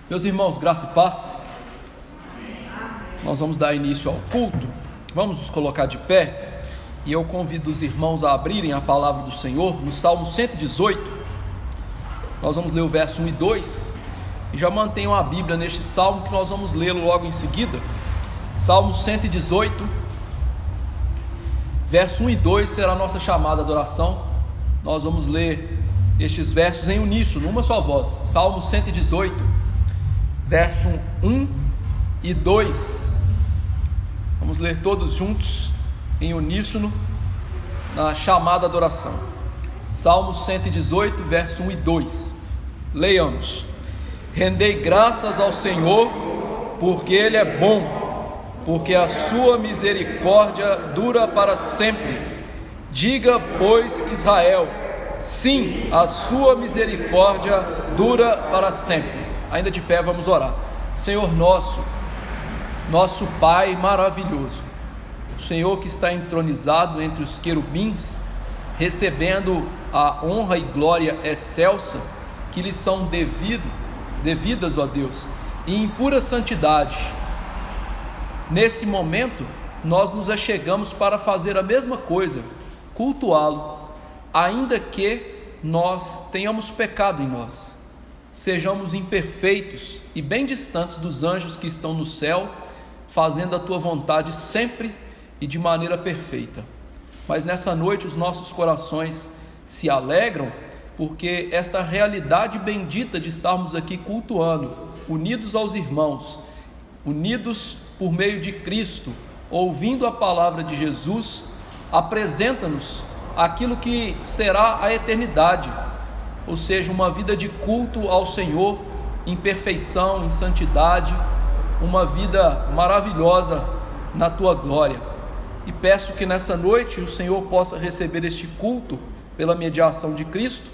Meus irmãos, graça e paz. Nós vamos dar início ao culto. Vamos nos colocar de pé. E eu convido os irmãos a abrirem a palavra do Senhor no Salmo 118. Nós vamos ler o verso 1 e 2. E já mantenham a Bíblia neste salmo, que nós vamos lê-lo logo em seguida. Salmo 118, verso 1 e 2 será a nossa chamada de oração. Nós vamos ler estes versos em uníssono, numa só voz. Salmo 118, verso 1 e 2. Vamos ler todos juntos, em uníssono, na chamada de oração. Salmo 118, verso 1 e 2. Leiamos. Rendei graças ao Senhor, porque Ele é bom, porque a sua misericórdia dura para sempre. Diga, pois, Israel, sim, a sua misericórdia dura para sempre. Ainda de pé, vamos orar. Senhor nosso Pai maravilhoso, o Senhor que está entronizado entre os querubins, recebendo a honra e glória excelsa que lhe são devidas, ó Deus, e em pura santidade. Nesse momento, nós nos achegamos para fazer a mesma coisa, cultuá-lo, ainda que nós tenhamos pecado em nós, sejamos imperfeitos e bem distantes dos anjos que estão no céu, fazendo a tua vontade sempre e de maneira perfeita. Mas nessa noite os nossos corações se alegram, porque esta realidade bendita de estarmos aqui cultuando, unidos aos irmãos, unidos por meio de Cristo, ouvindo a palavra de Jesus, apresenta-nos aquilo que será a eternidade, ou seja, uma vida de culto ao Senhor, em perfeição, em santidade, uma vida maravilhosa na tua glória. E peço que nessa noite o Senhor possa receber este culto pela mediação de Cristo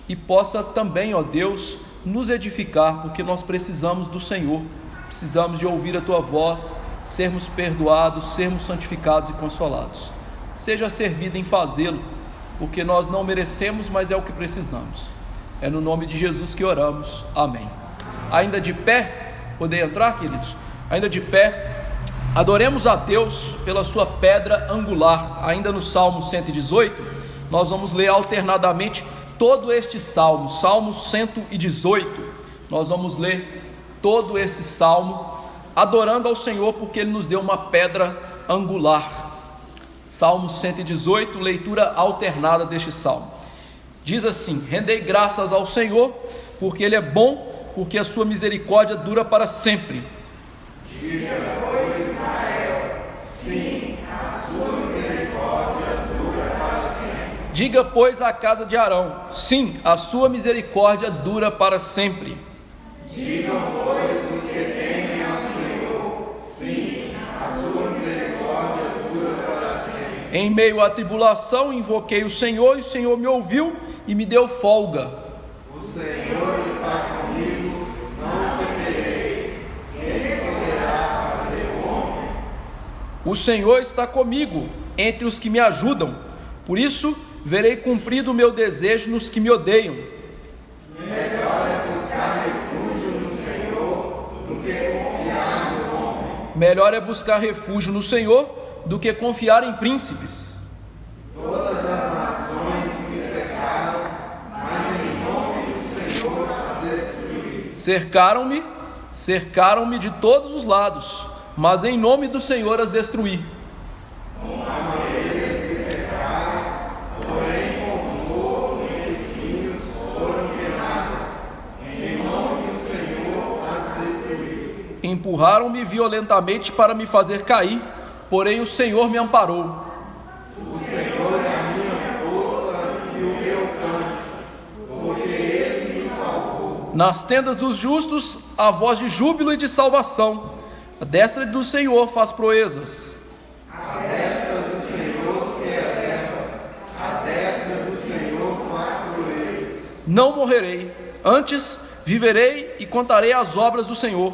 e possa também, ó Deus, nos edificar, porque nós precisamos do Senhor, precisamos de ouvir a tua voz, sermos perdoados, sermos santificados e consolados. Seja servido em fazê-lo, porque nós não merecemos, mas é o que precisamos. É no nome de Jesus que oramos, amém. Ainda de pé, poder entrar, queridos? Ainda de pé, adoremos a Deus pela sua pedra angular. Ainda no Salmo 118, nós vamos ler alternadamente todo este salmo, Salmo 118, nós vamos ler todo esse salmo, adorando ao Senhor, porque Ele nos deu uma pedra angular. Salmo 118, leitura alternada deste salmo. Diz assim: rendei graças ao Senhor, porque Ele é bom, porque a sua misericórdia dura para sempre. Diga, pois, Israel, sim, a sua misericórdia dura para sempre. Diga, pois, à casa de Arão, sim, a sua misericórdia dura para sempre. Digam, pois, os que temem ao Senhor, sim, a sua misericórdia dura para sempre. Em meio à tribulação invoquei o Senhor, e o Senhor me ouviu e me deu folga. O Senhor está comigo, não temerei. Quem poderá fazer o homem? O Senhor está comigo, entre os que me ajudam. Por isso, verei cumprido o meu desejo nos que me odeiam. Melhor é buscar refúgio no Senhor do que confiar no homem. Melhor é buscar refúgio no Senhor do que confiar em príncipes. Todas as nações me cercaram, mas em nome do Senhor as destruí. Cercaram-me de todos os lados, mas em nome do Senhor as destruí. Com amoreiras me cercaram, porém com fogo e espinhos foram queimadas. Em nome do Senhor as destruí. Empurraram-me violentamente para me fazer cair, porém o Senhor me amparou. O Senhor é a minha força e o meu canto, porque Ele me salvou. Nas tendas dos justos, a voz de júbilo e de salvação. A destra do Senhor faz proezas. A destra do Senhor se eleva, a destra do Senhor faz proezas. Não morrerei, antes viverei e contarei as obras do Senhor.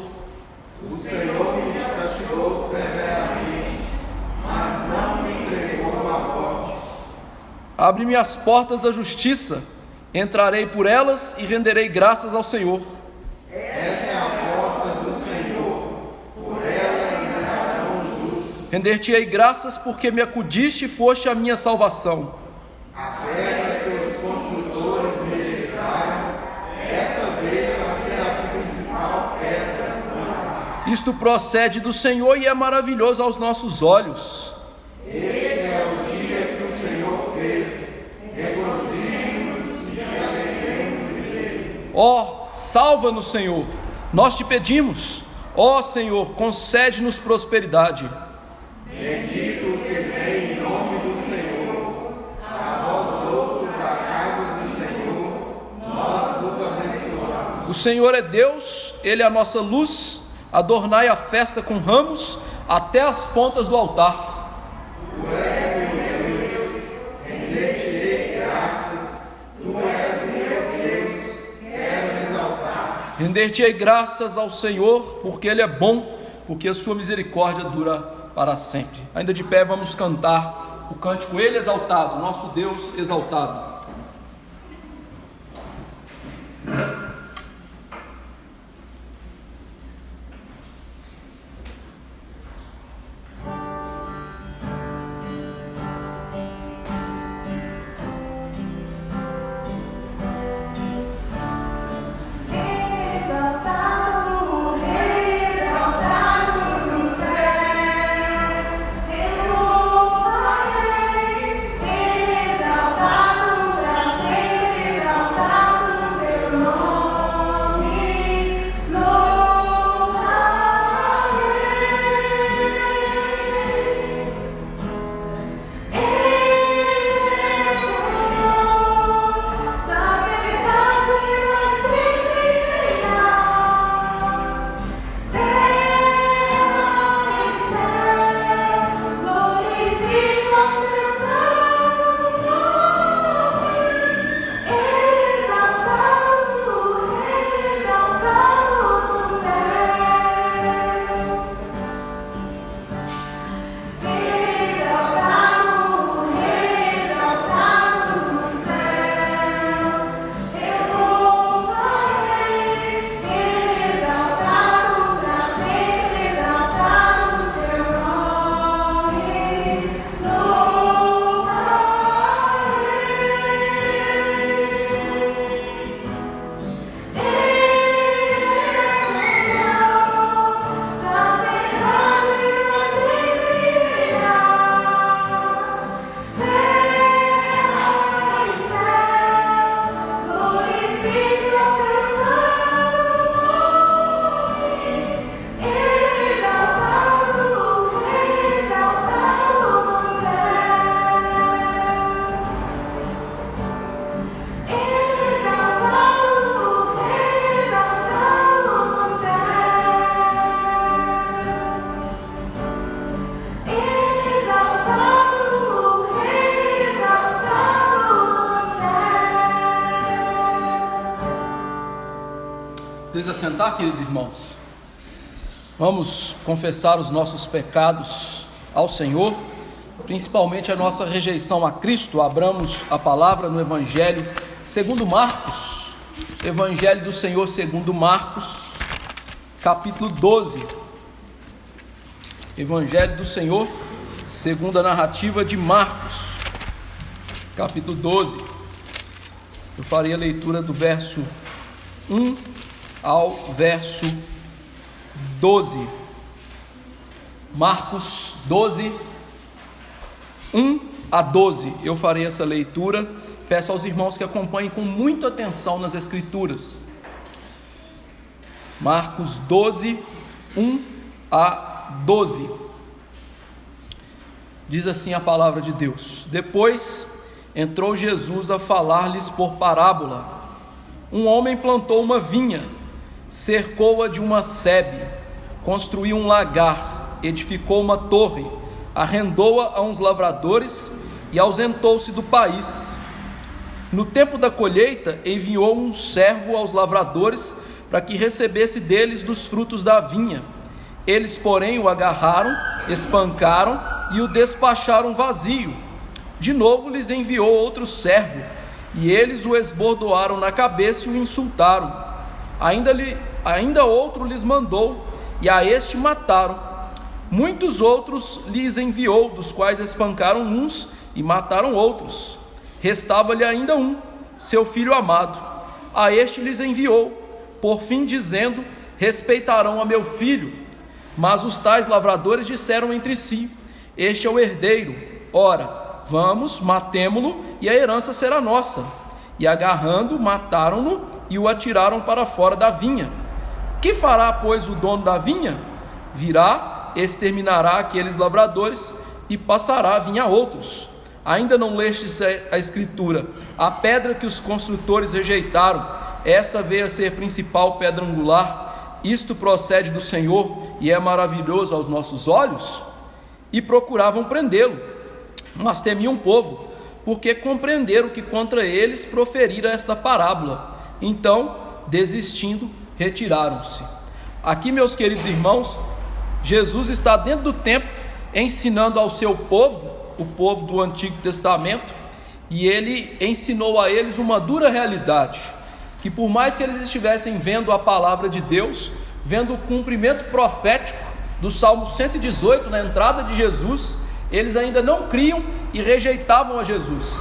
O Senhor me castigou severamente, mas não me entregou à morte. Abre-me as portas da justiça, entrarei por elas e renderei graças ao Senhor. Essa é a Render-te-ei graças porque me acudiste e foste a minha salvação. A pedra que os construtores rejeitaram, essa veio a ser a principal pedra angular. Isto procede do Senhor e é maravilhoso aos nossos olhos. Este é o dia que o Senhor fez, regozijemos e alegremos nele. Ó, salva-nos, Senhor, nós te pedimos. Ó Senhor, concede-nos prosperidade. Bendito o que vem em nome do Senhor, a vós outros da casa do Senhor, nós vos abençoamos. O Senhor é Deus, Ele é a nossa luz. Adornai a festa com ramos até as pontas do altar. Tu és meu Deus, render-te-ei graças, tu és meu Deus, quero exaltar. Render-te-ei graças ao Senhor, porque Ele é bom, porque a sua misericórdia dura para sempre. Ainda de pé vamos cantar o cântico Ele exaltado, nosso Deus exaltado. Deixa assentar, queridos irmãos. Vamos confessar os nossos pecados ao Senhor, principalmente a nossa rejeição a Cristo. Abramos a palavra no Evangelho segundo Marcos, Evangelho do Senhor segundo Marcos, capítulo 12. Evangelho do Senhor segundo a narrativa de Marcos, capítulo 12. Eu farei a leitura do verso 1 ao verso 12. Marcos 12, 1 a 12. Eu farei essa leitura. Peço aos irmãos que acompanhem com muita atenção nas Escrituras. Marcos 12, 1 a 12. Diz assim a palavra de Deus: Depois entrou Jesus a falar-lhes por parábola. Um homem plantou uma vinha, cercou-a de uma sebe, construiu um lagar, edificou uma torre, arrendou-a a uns lavradores e ausentou-se do país. No tempo da colheita, enviou um servo aos lavradores para que recebesse deles dos frutos da vinha. Eles, porém, o agarraram, espancaram e o despacharam vazio. De novo lhes enviou outro servo, e eles o esbordoaram na cabeça e o insultaram. Ainda outro lhes mandou, e a este mataram. Muitos outros lhes enviou, dos quais espancaram uns e mataram outros. Restava-lhe ainda um, seu filho amado. A este lhes enviou, por fim dizendo: respeitarão a meu filho. Mas os tais lavradores disseram entre si: este é o herdeiro, ora, vamos, matemo-lo, e a herança será nossa. E agarrando, mataram-no e o atiraram para fora da vinha. Que fará, pois, o dono da vinha? Virá, exterminará aqueles lavradores e passará a vinha a outros. Ainda não lestes a escritura: a pedra que os construtores rejeitaram, essa veio a ser principal pedra angular. Isto procede do Senhor e é maravilhoso aos nossos olhos? E procuravam prendê-lo, mas temiam o povo, porque compreenderam que contra eles proferira esta parábola. Então, desistindo, retiraram-se. Aqui, meus queridos irmãos, Jesus está dentro do templo ensinando ao seu povo, o povo do Antigo Testamento, e ele ensinou a eles uma dura realidade, que por mais que eles estivessem vendo a palavra de Deus, vendo o cumprimento profético do Salmo 118 na entrada de Jesus, eles ainda não criam e rejeitavam a Jesus,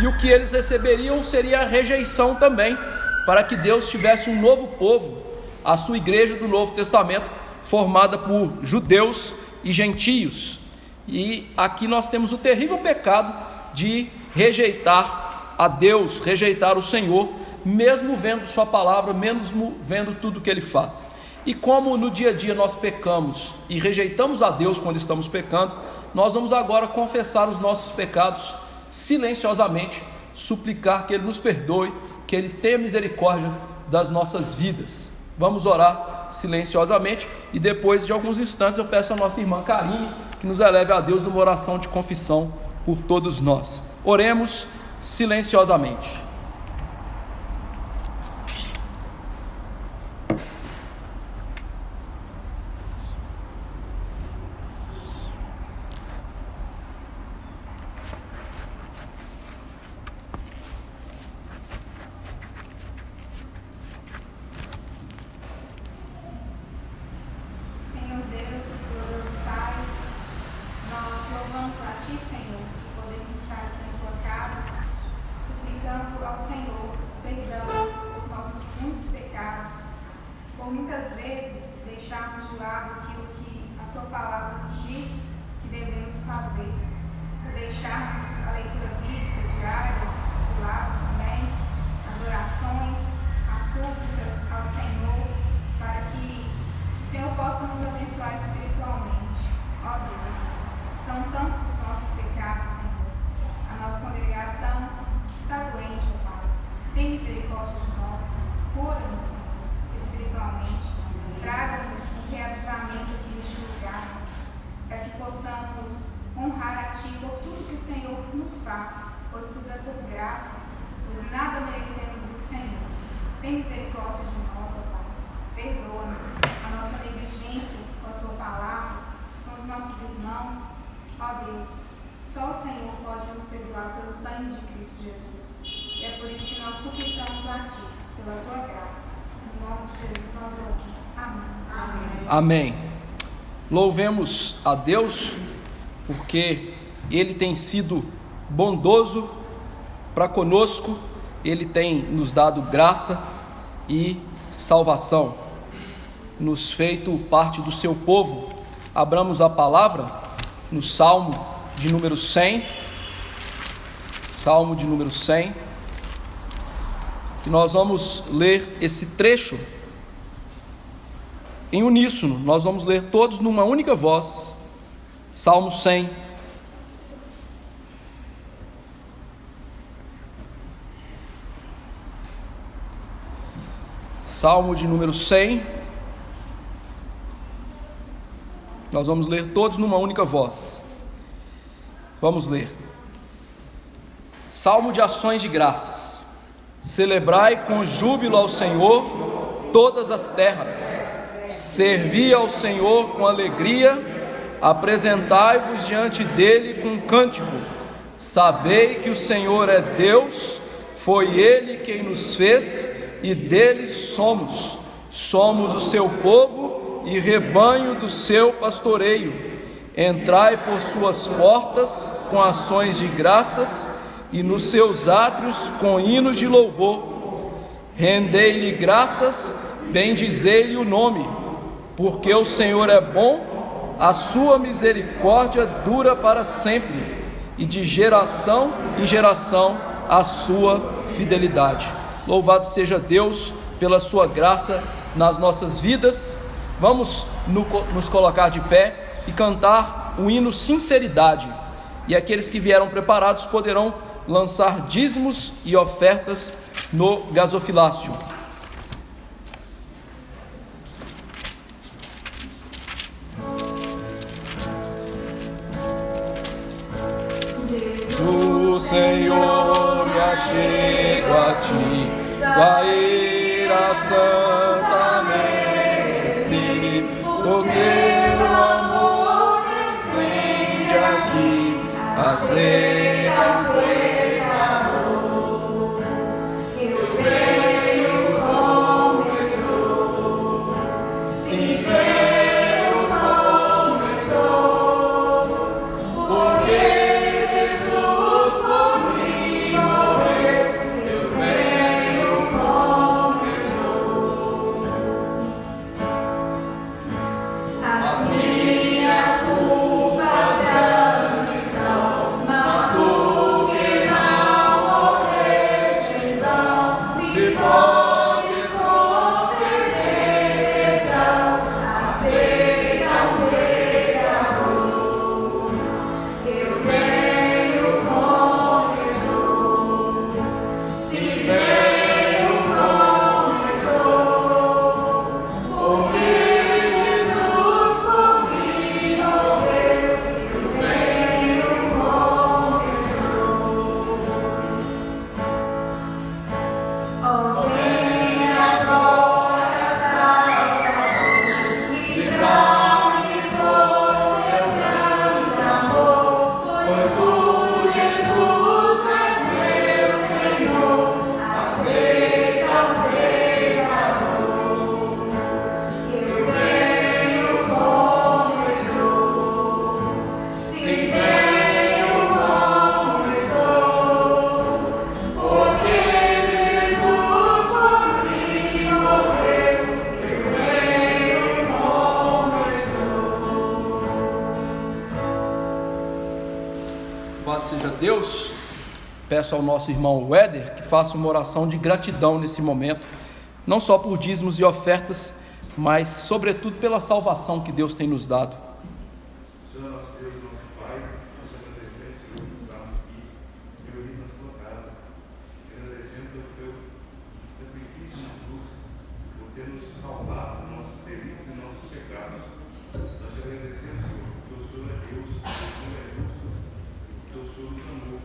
e o que eles receberiam seria a rejeição também, para que Deus tivesse um novo povo, a sua igreja do Novo Testamento, formada por judeus e gentios. E aqui nós temos o terrível pecado de rejeitar a Deus, rejeitar o Senhor, mesmo vendo sua palavra, mesmo vendo tudo que ele faz. E como no dia a dia nós pecamos e rejeitamos a Deus quando estamos pecando, nós vamos agora confessar os nossos pecados silenciosamente, suplicar que ele nos perdoe, que ele tenha misericórdia das nossas vidas. Vamos orar silenciosamente e depois de alguns instantes eu peço à nossa irmã Karine que nos eleve a Deus numa oração de confissão por todos nós. Oremos silenciosamente. Por muitas vezes deixarmos de lado aquilo que a tua palavra nos diz que devemos fazer, por deixarmos a leitura bíblica diária de lado também, as orações, as súplicas ao Senhor, para que o Senhor possa nos abençoar espiritualmente. Ó Deus, são tantos os nossos pecados, Senhor. A nossa congregação está doente, ó Pai. Tem misericórdia de nós, cura-nos, Senhor, espiritualmente. Traga-nos um reavivamento aqui neste lugar, Senhor, para que possamos honrar a Ti por tudo que o Senhor nos faz, pois tudo é por graça, pois nada merecemos do Senhor. Tem misericórdia de nós, ó Pai. Perdoa-nos a nossa negligência com a Tua palavra, com os nossos irmãos. Ó Deus, só o Senhor pode nos perdoar pelo sangue de Cristo Jesus. E é por isso que nós suplicamos a Ti, pela Tua graça. Em nome de Jesus nós oramos. Amém. Amém. Amém. Louvemos a Deus, porque Ele tem sido bondoso para conosco, Ele tem nos dado graça e salvação, nos feito parte do seu povo. Abramos a palavra no Salmo de número 100, Salmo de número 100, e nós vamos ler esse trecho em uníssono, nós vamos ler todos numa única voz. Salmo 100. Salmo de número 100. Nós vamos ler todos numa única voz. Vamos ler. Salmo de ações de graças. Celebrai com júbilo ao Senhor todas as terras. Servi ao Senhor com alegria, apresentai-vos diante dele com cântico. Sabei que o Senhor é Deus, foi Ele quem nos fez e dele somos. Somos o seu povo e rebanho do seu pastoreio. Entrai por suas portas com ações de graças e nos seus átrios com hinos de louvor. Rendei-lhe graças, bendizei-lhe o nome, porque o Senhor é bom, a sua misericórdia dura para sempre, e de geração em geração a sua fidelidade. Louvado seja Deus pela sua graça nas nossas vidas. Vamos nos colocar de pé e cantar o hino Sinceridade, e aqueles que vieram preparados poderão lançar dízimos e ofertas no gasofilácio. Jesus, Senhor, me achego a ti, tua ira santa merece, porque o amor estende aqui as leis ao pecador. Eu venho como estou, sim, venho como estou, porque Jesus por mim morreu. Eu venho como estou. As minhas culpas grandes são, mas tu que não morreste, então me podes conceder perdão. Aceita o pecador. Eu venho como estou, se venho como estou, porque Jesus por mim morreu. Eu venho como estou. Oh, vem agora, Salvador, livrar-me do teu grande amor, pois tu, Jesus, és meu Senhor. Aceita o pecador. Eu venho como estou, se venho como estou, porque Jesus por mim morreu. Eu venho como estou. Louvado seja Deus. Peço ao nosso irmão Weder que faça uma oração de gratidão nesse momento, não só por dízimos e ofertas, mas sobretudo pela salvação que Deus tem nos dado. Senhor, nosso Deus, nosso Pai, nós te agradecemos, Senhor, por estarmos aqui, reunidos na tua casa. Te agradecemos pelo teu sacrifício na cruz, por ter nos salvado dos nossos delitos e nossos pecados. Nós te agradecemos, Senhor, porque o Senhor é Deus, porque o Senhor é justo, porque o Senhor nos amou.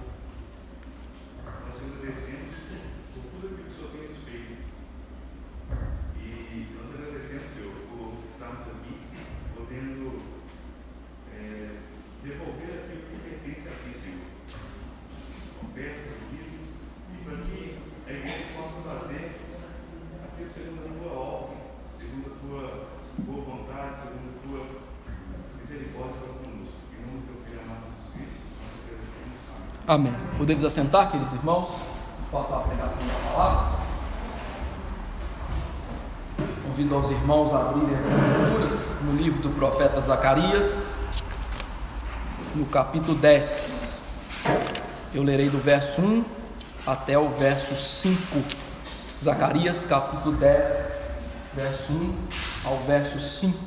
Nós te agradecemos por tudo aquilo que o Senhor tem nos feito. E nós agradecemos, Senhor, por estarmos aqui, podendo devolver aquilo que pertence a ti, Senhor. Ofertas e dízimos, e para que a igreja possa fazer aquilo segundo a tua ordem, segundo a tua boa vontade, segundo a tua misericórdia para conosco. Em nome do teu Filho amado Jesus Cristo, nós te agradecemos. Amém. Amém. Podemos assentar, queridos irmãos? Vamos passar a pregação da palavra. Convido aos irmãos a abrirem as escrituras no livro do profeta Zacarias, no capítulo 10. Eu lerei do verso 1 até o verso 5. Zacarias, capítulo 10, verso 1 ao verso 5.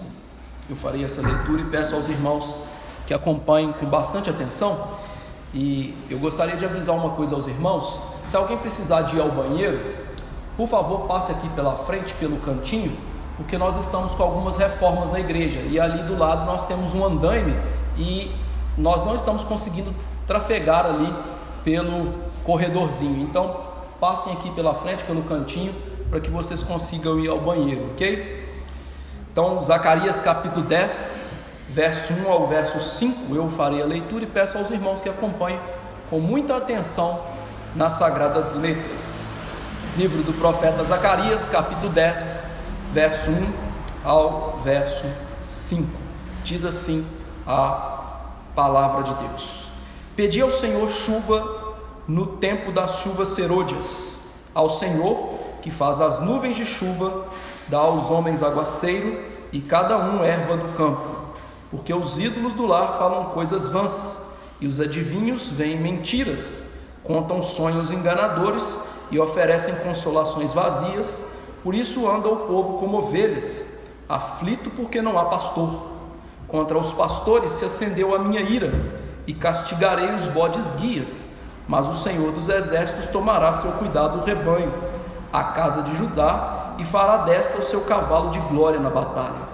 Eu farei essa leitura e peço aos irmãos que acompanhem com bastante atenção. E eu gostaria de avisar uma coisa aos irmãos: se alguém precisar de ir ao banheiro, por favor, passe aqui pela frente, pelo cantinho, porque nós estamos com algumas reformas na igreja, e ali do lado nós temos um andaime, e nós não estamos conseguindo trafegar ali pelo corredorzinho. Então, passem aqui pela frente, pelo cantinho, para que vocês consigam ir ao banheiro, ok? Então, Zacarias capítulo 10, verso 1 ao verso 5, eu farei a leitura e peço aos irmãos que acompanhem com muita atenção nas sagradas letras. Livro do profeta Zacarias, capítulo 10, verso 1 ao verso 5. Diz assim a palavra de Deus: Pedi ao Senhor chuva no tempo das chuvas serôdias, ao Senhor que faz as nuvens de chuva, dá aos homens aguaceiro e cada um erva do campo, porque os ídolos do lar falam coisas vãs, e os adivinhos veem mentiras, contam sonhos enganadores e oferecem consolações vazias. Por isso anda o povo como ovelhas, aflito porque não há pastor. Contra os pastores se acendeu a minha ira, e castigarei os bodes guias, mas o Senhor dos exércitos tomará seu cuidado do rebanho, a casa de Judá, e fará desta o seu cavalo de glória na batalha.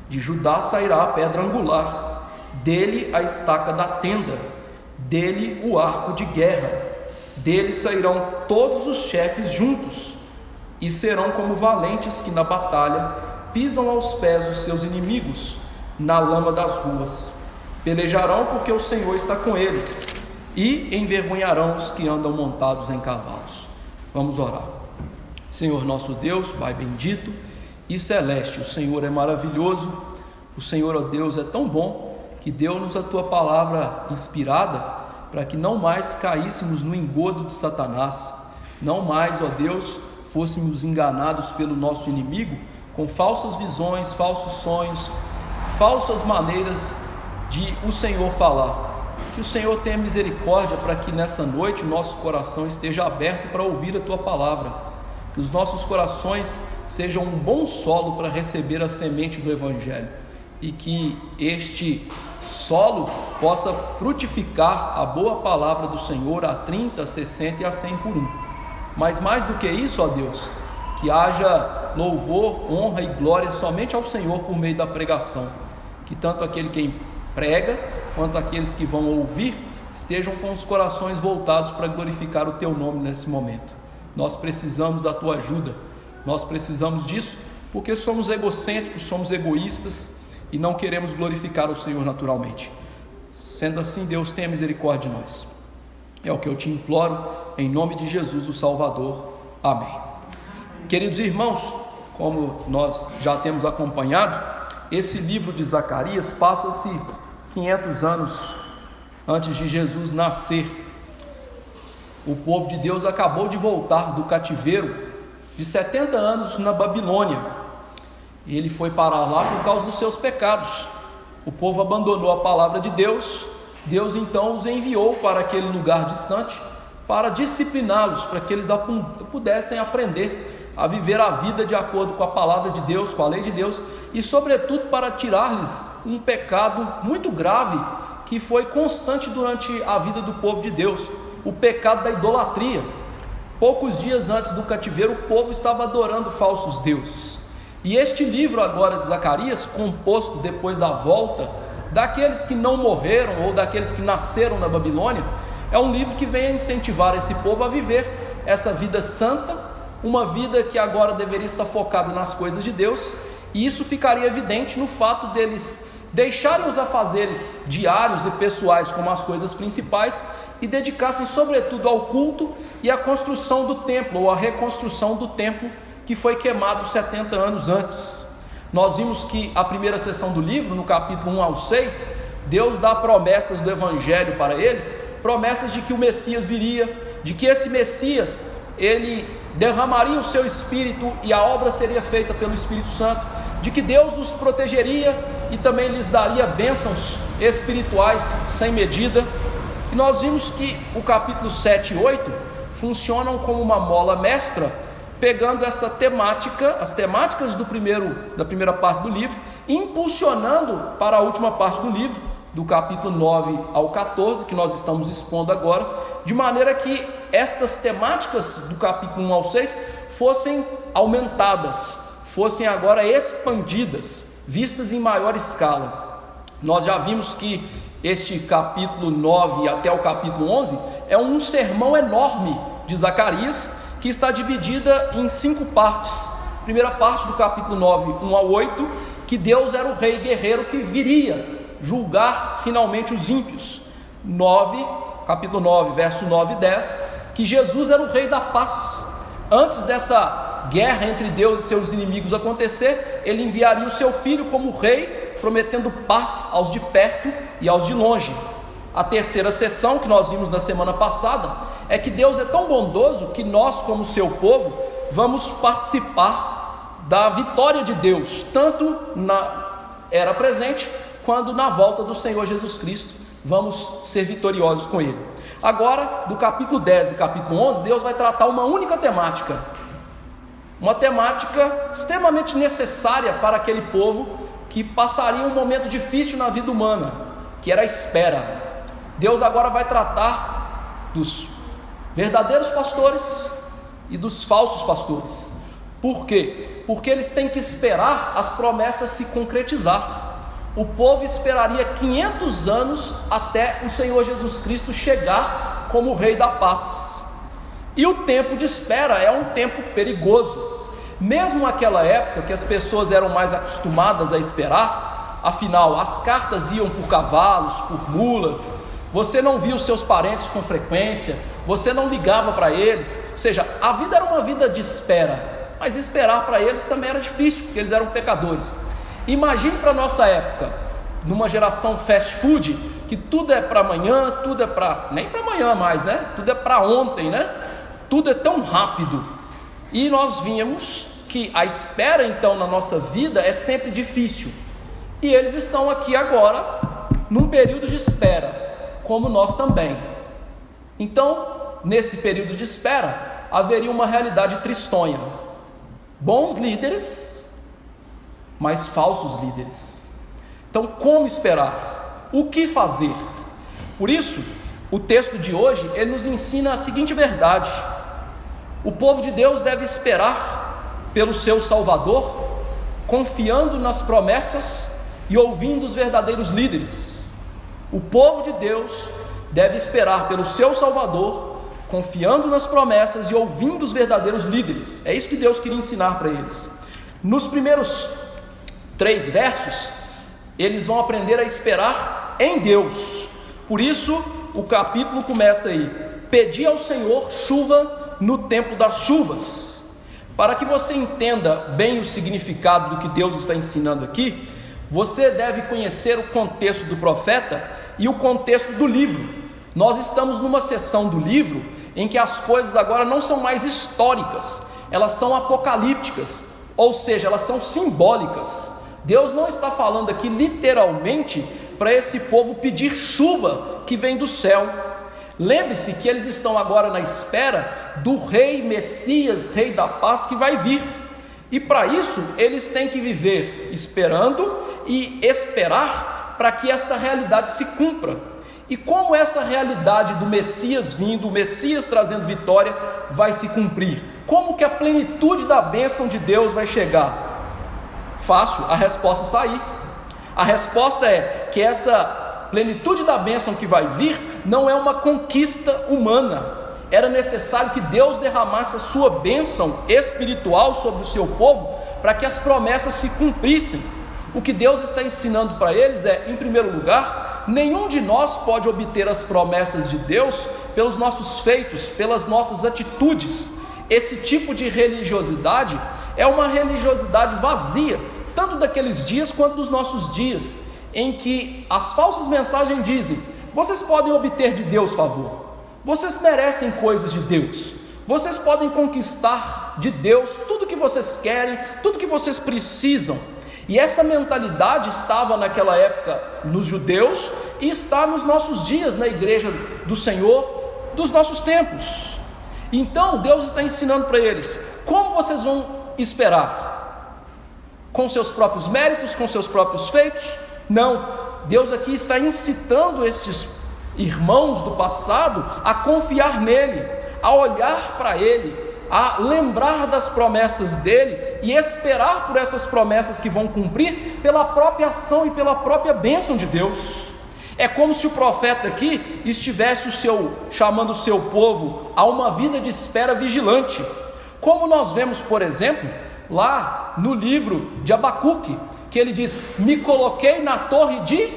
De Judá sairá a pedra angular, dele a estaca da tenda, dele o arco de guerra, dele sairão todos os chefes juntos, e serão como valentes que na batalha pisam aos pés os seus inimigos, na lama das ruas. Pelejarão porque o Senhor está com eles, e envergonharão os que andam montados em cavalos. Vamos orar. Senhor nosso Deus, Pai bendito e celeste, o Senhor é maravilhoso, o Senhor, ó Deus, é tão bom, que deu-nos a Tua palavra inspirada, para que não mais caíssemos no engodo de Satanás, não mais, ó Deus, fôssemos enganados pelo nosso inimigo, com falsas visões, falsos sonhos, falsas maneiras de o Senhor falar. Que o Senhor tenha misericórdia para que nessa noite o nosso coração esteja aberto para ouvir a Tua palavra, que os nossos corações sejam um bom solo para receber a semente do Evangelho, e que este solo possa frutificar a boa palavra do Senhor a 30, 60 e a 100 por 1. Mas mais do que isso, ó Deus, que haja louvor, honra e glória somente ao Senhor por meio da pregação, que tanto aquele que prega quanto aqueles que vão ouvir estejam com os corações voltados para glorificar o Teu nome nesse momento. Nós precisamos da Tua ajuda, nós precisamos disso porque somos egocêntricos, somos egoístas e não queremos glorificar o Senhor naturalmente. Sendo assim, Deus, tenha misericórdia de nós. É o que eu te imploro, em nome de Jesus, o Salvador. Amém. Queridos irmãos, como nós já temos acompanhado, esse livro de Zacarias passa-se 500 anos antes de Jesus nascer. O povo de Deus acabou de voltar do cativeiro de 70 anos na Babilônia. Ele foi parar lá por causa dos seus pecados. O povo abandonou a palavra de Deus. Deus então os enviou para aquele lugar distante para discipliná-los, para que eles pudessem aprender a viver a vida de acordo com a palavra de Deus, com a lei de Deus, e sobretudo para tirar-lhes um pecado muito grave que foi constante durante a vida do povo de Deus, o pecado da idolatria. Poucos dias antes do cativeiro, o povo estava adorando falsos deuses, e este livro agora de Zacarias, composto depois da volta daqueles que não morreram ou daqueles que nasceram na Babilônia, é um livro que vem a incentivar esse povo a viver essa vida santa, uma vida que agora deveria estar focada nas coisas de Deus, e isso ficaria evidente no fato deles deixarem os afazeres diários e pessoais como as coisas principais e dedicassem sobretudo ao culto e à construção do templo, ou à reconstrução do templo que foi queimado 70 anos antes. Nós vimos que a primeira seção do livro, no capítulo 1 ao 6, Deus dá promessas do Evangelho para eles, promessas de que o Messias viria, de que esse Messias, ele derramaria o seu Espírito e a obra seria feita pelo Espírito Santo, de que Deus os protegeria e também lhes daria bênçãos espirituais sem medida. E nós vimos que o capítulo 7 e 8 funcionam como uma mola mestra, pegando essa temática, as temáticas da primeira parte do livro, impulsionando para a última parte do livro, do capítulo 9 ao 14, que nós estamos expondo agora, de maneira que estas temáticas do capítulo 1 ao 6 fossem aumentadas, fossem agora expandidas, vistas em maior escala. Nós já vimos que este capítulo 9 até o capítulo 11 é um sermão enorme de Zacarias, que está dividida em 5 partes. Primeira parte do capítulo 9, 1 ao 8, que Deus era o rei guerreiro que viria julgar finalmente os ímpios. Capítulo 9, verso 9 e 10, que Jesus era o rei da paz. Antes dessa essa guerra entre Deus e seus inimigos acontecer, ele enviaria o seu filho como rei, prometendo paz aos de perto e aos de longe. A terceira sessão que nós vimos na semana passada é que Deus é tão bondoso que nós, como seu povo, vamos participar da vitória de Deus, tanto na era presente, quando na volta do Senhor Jesus Cristo, vamos ser vitoriosos com Ele. Agora, do capítulo 10 e capítulo 11, Deus vai tratar uma única temática, uma temática extremamente necessária para aquele povo que passaria um momento difícil na vida humana, que era a espera. Deus agora vai tratar dos verdadeiros pastores e dos falsos pastores. Por quê? Porque eles têm que esperar as promessas se concretizar. O povo esperaria 500 anos até o Senhor Jesus Cristo chegar como Rei da Paz. E o tempo de espera é um tempo perigoso. Mesmo naquela época que as pessoas eram mais acostumadas a esperar, afinal as cartas iam por cavalos, por mulas, você não via os seus parentes com frequência, você não ligava para eles, ou seja, a vida era uma vida de espera, mas esperar para eles também era difícil, porque eles eram pecadores. Imagine para a nossa época, numa geração fast food, que tudo é para amanhã, tudo é para, nem para amanhã mais, né? Tudo é para ontem, né? Tudo é tão rápido. E nós vimos que a espera então na nossa vida é sempre difícil. E eles estão aqui agora, num período de espera, como nós também. Então, nesse período de espera, haveria uma realidade tristonha. Bons líderes, mas falsos líderes. Então, como esperar? O que fazer? Por isso, o texto de hoje, ele nos ensina a seguinte verdade: o povo de Deus deve esperar pelo seu Salvador, confiando nas promessas e ouvindo os verdadeiros líderes. O povo de Deus deve esperar pelo seu Salvador, confiando nas promessas e ouvindo os verdadeiros líderes. É isso que Deus queria ensinar para eles. Nos primeiros 3 versos, eles vão aprender a esperar em Deus. Por isso, o capítulo começa aí: pedi ao Senhor chuva no tempo das chuvas. Para que você entenda bem o significado do que Deus está ensinando aqui, você deve conhecer o contexto do profeta e o contexto do livro. Nós estamos numa seção do livro em que as coisas agora não são mais históricas, elas são apocalípticas, ou seja, elas são simbólicas. Deus não está falando aqui literalmente para esse povo pedir chuva que vem do céu. Lembre-se que eles estão agora na espera do Rei Messias, Rei da Paz, que vai vir. E para isso eles têm que viver esperando e esperar para que esta realidade se cumpra. E como essa realidade do Messias vindo, o Messias trazendo vitória, vai se cumprir? Como que a plenitude da bênção de Deus vai chegar? Fácil, a resposta está aí. A resposta é que essa plenitude da bênção que vai vir não é uma conquista humana. Era necessário que Deus derramasse a sua bênção espiritual sobre o seu povo para que as promessas se cumprissem. O que Deus está ensinando para eles é, em primeiro lugar, nenhum de nós pode obter as promessas de Deus pelos nossos feitos, pelas nossas atitudes. Esse tipo de religiosidade é uma religiosidade vazia, tanto daqueles dias quanto dos nossos dias, em que as falsas mensagens dizem: vocês podem obter de Deus favor, vocês merecem coisas de Deus, vocês podem conquistar de Deus tudo que vocês querem, tudo que vocês precisam. E essa mentalidade estava naquela época nos judeus e está nos nossos dias na igreja do Senhor dos nossos tempos. Então Deus está ensinando para eles: como vocês vão esperar? Com seus próprios méritos, com seus próprios feitos? Não, Deus aqui está incitando esses irmãos do passado a confiar nele, a olhar para ele, a lembrar das promessas dele e esperar por essas promessas que vão cumprir pela própria ação e pela própria bênção de Deus. É como se o profeta aqui estivesse chamando o seu povo a uma vida de espera vigilante, como nós vemos, por exemplo, lá no livro de Abacuque, que ele diz: me coloquei na torre de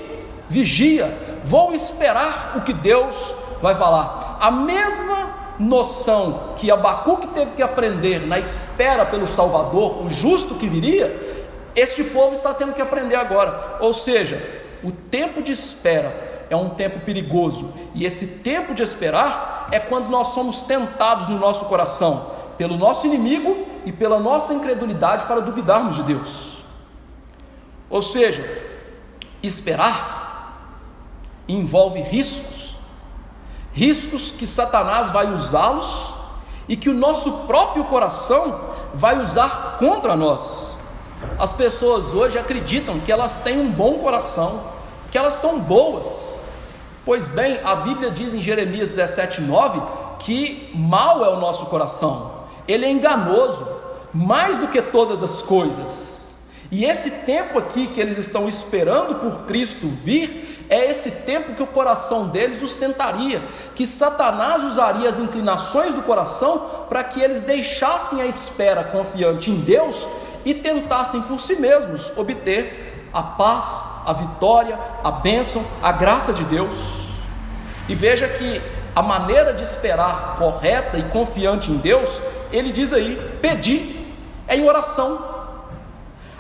vigia, vou esperar o que Deus vai falar. A mesma noção que Abacuque teve que aprender na espera pelo Salvador, o justo que viria, este povo está tendo que aprender agora. Ou seja, o tempo de espera é um tempo perigoso, e esse tempo de esperar é quando nós somos tentados no nosso coração pelo nosso inimigo e pela nossa incredulidade para duvidarmos de Deus. Ou seja, esperar envolve riscos que Satanás vai usá-los e que o nosso próprio coração vai usar contra nós. As pessoas hoje acreditam que elas têm um bom coração, que elas são boas. Pois bem, a Bíblia diz em Jeremias 17:9 que mau é o nosso coração, ele é enganoso, mais do que todas as coisas. E esse tempo aqui que eles estão esperando por Cristo vir, é esse tempo que o coração deles os tentaria, que Satanás usaria as inclinações do coração para que eles deixassem a espera confiante em Deus e tentassem por si mesmos obter a paz, a vitória, a bênção, a graça de Deus. E veja que a maneira de esperar correta e confiante em Deus, ele diz aí, pedir, é em oração.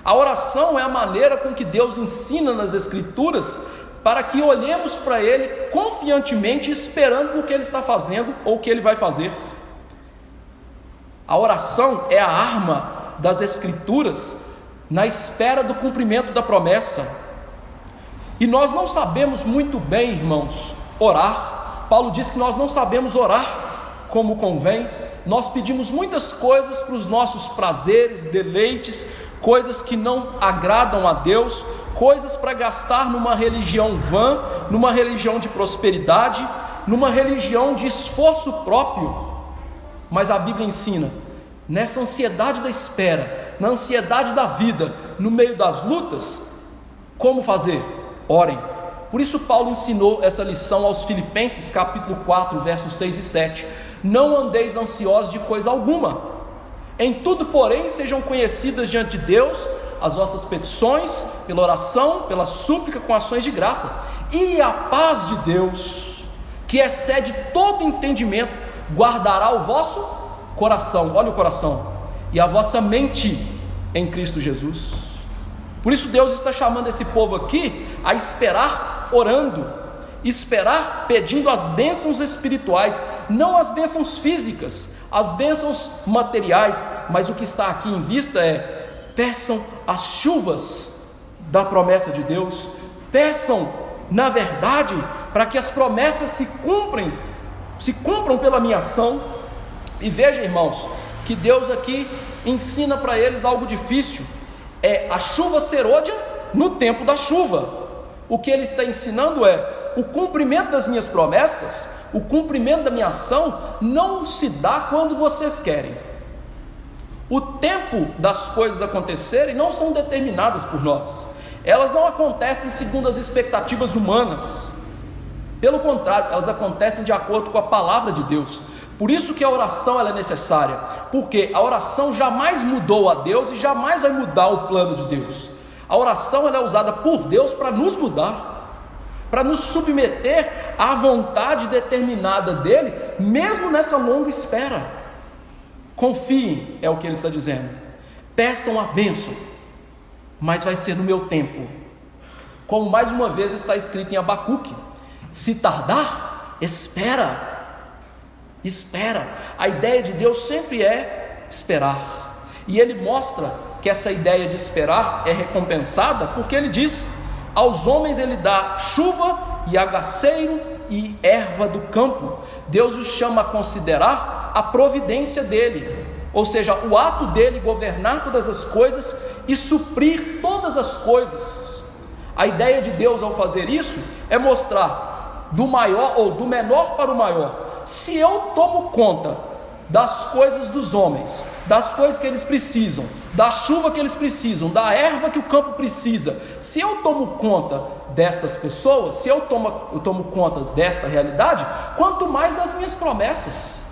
A oração é a maneira com que Deus ensina nas Escrituras, para que olhemos para Ele confiantemente, esperando no que Ele está fazendo ou o que Ele vai fazer. A oração é a arma das Escrituras na espera do cumprimento da promessa. E nós não sabemos muito bem, irmãos, orar. Paulo diz que nós não sabemos orar como convém. Nós pedimos muitas coisas para os nossos prazeres, deleites, coisas que não agradam a Deus, coisas para gastar numa religião vã, numa religião de prosperidade, numa religião de esforço próprio. Mas a Bíblia ensina, nessa ansiedade da espera, na ansiedade da vida, no meio das lutas, como fazer? Orem. Por isso Paulo ensinou essa lição aos Filipenses, capítulo 4, versos 6 e 7. Não andeis ansiosos de coisa alguma, em tudo, porém, sejam conhecidas diante de Deus as vossas petições, pela oração, pela súplica, com ações de graça, e a paz de Deus, que excede todo entendimento, guardará o vosso coração, olha o coração, e a vossa mente em Cristo Jesus. Por isso Deus está chamando esse povo aqui a esperar orando, esperar pedindo as bênçãos espirituais, não as bênçãos físicas, as bênçãos materiais, mas o que está aqui em vista é: peçam as chuvas da promessa de Deus, peçam, na verdade, para que as promessas se cumpram pela minha ação. E veja, irmãos, que Deus aqui ensina para eles algo difícil, é a chuva serôdia no tempo da chuva. O que ele está ensinando é: o cumprimento das minhas promessas, o cumprimento da minha ação não se dá quando vocês querem. O tempo das coisas acontecerem não são determinadas por nós, elas não acontecem segundo as expectativas humanas, pelo contrário, elas acontecem de acordo com a palavra de Deus. Por isso que a oração ela é necessária, porque a oração jamais mudou a Deus e jamais vai mudar o plano de Deus. A oração ela é usada por Deus para nos mudar, para nos submeter à vontade determinada dele, mesmo nessa longa espera. Confiem, é o que ele está dizendo, peçam a bênção, mas vai ser no meu tempo, como mais uma vez está escrito em Abacuque: se tardar, espera. A ideia de Deus sempre é esperar, e ele mostra que essa ideia de esperar é recompensada, porque ele diz: aos homens ele dá chuva e aguaceiro e erva do campo. Deus os chama a considerar a providência dele, ou seja, o ato dele governar todas as coisas e suprir todas as coisas. A ideia de Deus ao fazer isso é mostrar do maior ou do menor para o maior. Se eu tomo conta das coisas dos homens, das coisas que eles precisam, da chuva que eles precisam, da erva que o campo precisa, se eu tomo conta destas pessoas, se eu tomo conta desta realidade, quanto mais das minhas promessas,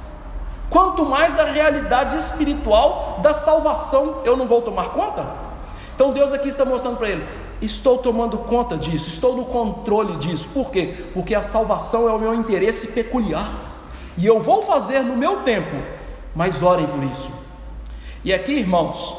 quanto mais da realidade espiritual da salvação, eu não vou tomar conta? Então Deus aqui está mostrando para ele: estou tomando conta disso, estou no controle disso. Por quê? Porque a salvação é o meu interesse peculiar. e eu vou fazer no meu tempo, mas orem por isso. E aqui, irmãos,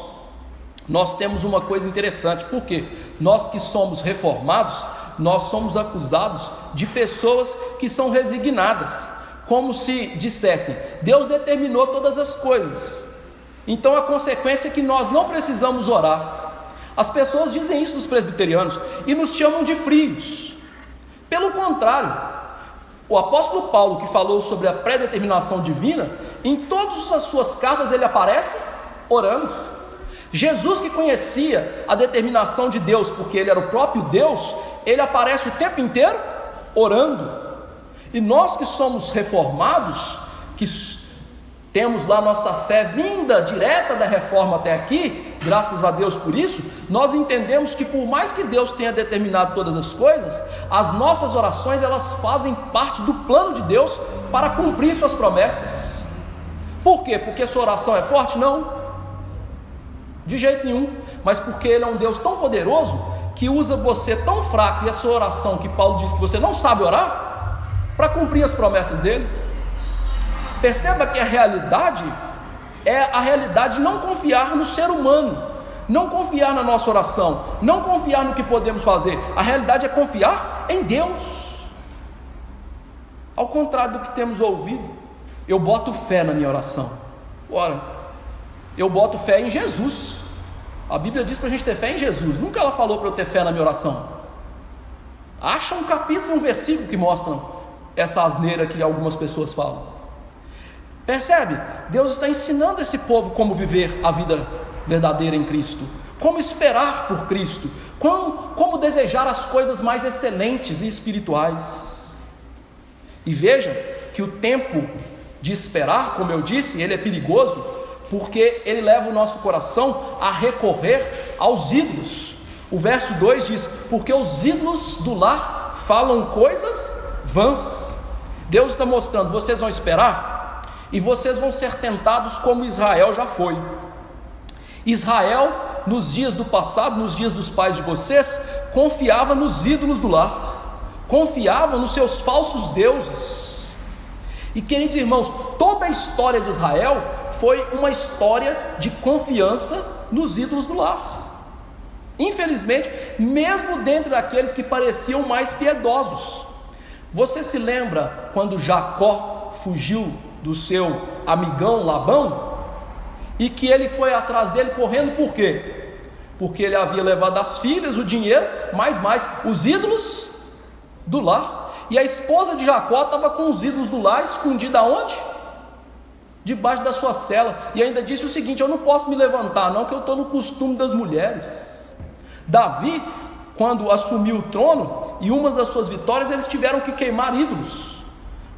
nós temos uma coisa interessante, porque nós que somos reformados, nós somos acusados de pessoas que são resignadas, como se dissessem: Deus determinou todas as coisas, então a consequência é que nós não precisamos orar. As pessoas dizem isso dos presbiterianos e nos chamam de frios. Pelo contrário, o apóstolo Paulo, que falou sobre a predeterminação divina, em todas as suas cartas ele aparece orando. Jesus, que conhecia a determinação de Deus, porque ele era o próprio Deus, ele aparece o tempo inteiro orando. E nós que somos reformados, que temos lá nossa fé vinda direta da reforma até aqui, graças a Deus por isso, nós entendemos que por mais que Deus tenha determinado todas as coisas, as nossas orações, elas fazem parte do plano de Deus para cumprir suas promessas. Por quê? Porque sua oração é forte? Não, de jeito nenhum, mas porque Ele é um Deus tão poderoso, que usa você tão fraco, e a sua oração, que Paulo diz que você não sabe orar, para cumprir as promessas dele. Perceba que a realidade é a realidade de não confiar no ser humano, não confiar na nossa oração, não confiar no que podemos fazer. A realidade é confiar em Deus. Ao contrário do que temos ouvido, eu boto fé na minha oração. Ora, eu boto fé em Jesus. A Bíblia diz para a gente ter fé em Jesus. Nunca ela falou para eu ter fé na minha oração. Acha um capítulo e um versículo que mostram essa asneira que algumas pessoas falam. Percebe? Deus está ensinando esse povo como viver a vida verdadeira em Cristo, como esperar por Cristo, como desejar as coisas mais excelentes e espirituais. E veja que o tempo de esperar, como eu disse, ele é perigoso, porque ele leva o nosso coração a recorrer aos ídolos. O verso 2 diz: porque os ídolos do lar falam coisas vãs. Deus está mostrando: vocês vão esperar, e vocês vão ser tentados como Israel já foi. Israel, nos dias do passado, nos dias dos pais de vocês, confiava nos ídolos do lar, confiava nos seus falsos deuses. E, queridos irmãos, toda a história de Israel foi uma história de confiança nos ídolos do lar. Infelizmente, mesmo dentro daqueles que pareciam mais piedosos. Você se lembra quando Jacó fugiu do seu amigão Labão, e que ele foi atrás dele correndo? Por quê? Porque ele havia levado as filhas, o dinheiro, mais os ídolos do lar. E a esposa de Jacó estava com os ídolos do lar escondida aonde? Debaixo da sua cela. E ainda disse o seguinte: eu não posso me levantar não, que eu estou no costume das mulheres. Davi, quando assumiu o trono, e uma das suas vitórias, eles tiveram que queimar ídolos.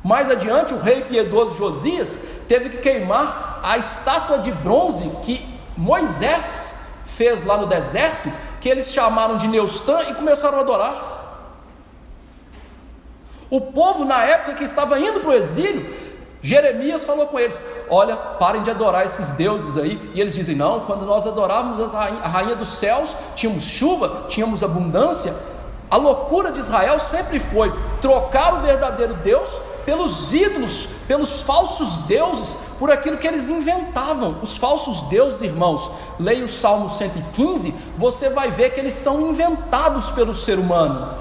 Mais adiante, o rei piedoso Josias teve que queimar a estátua de bronze que Moisés fez lá no deserto, que eles chamaram de Neustã, e começaram a adorar. O povo, na época que estava indo para o exílio, Jeremias falou com eles: olha, parem de adorar esses deuses aí. E eles dizem: não, quando nós adorávamos a rainha dos céus, tínhamos chuva, tínhamos abundância. A loucura de Israel sempre foi trocar o verdadeiro Deus pelos ídolos, pelos falsos deuses, por aquilo que eles inventavam. Os falsos deuses, irmãos, leia o Salmo 115, você vai ver que eles são inventados pelo ser humano.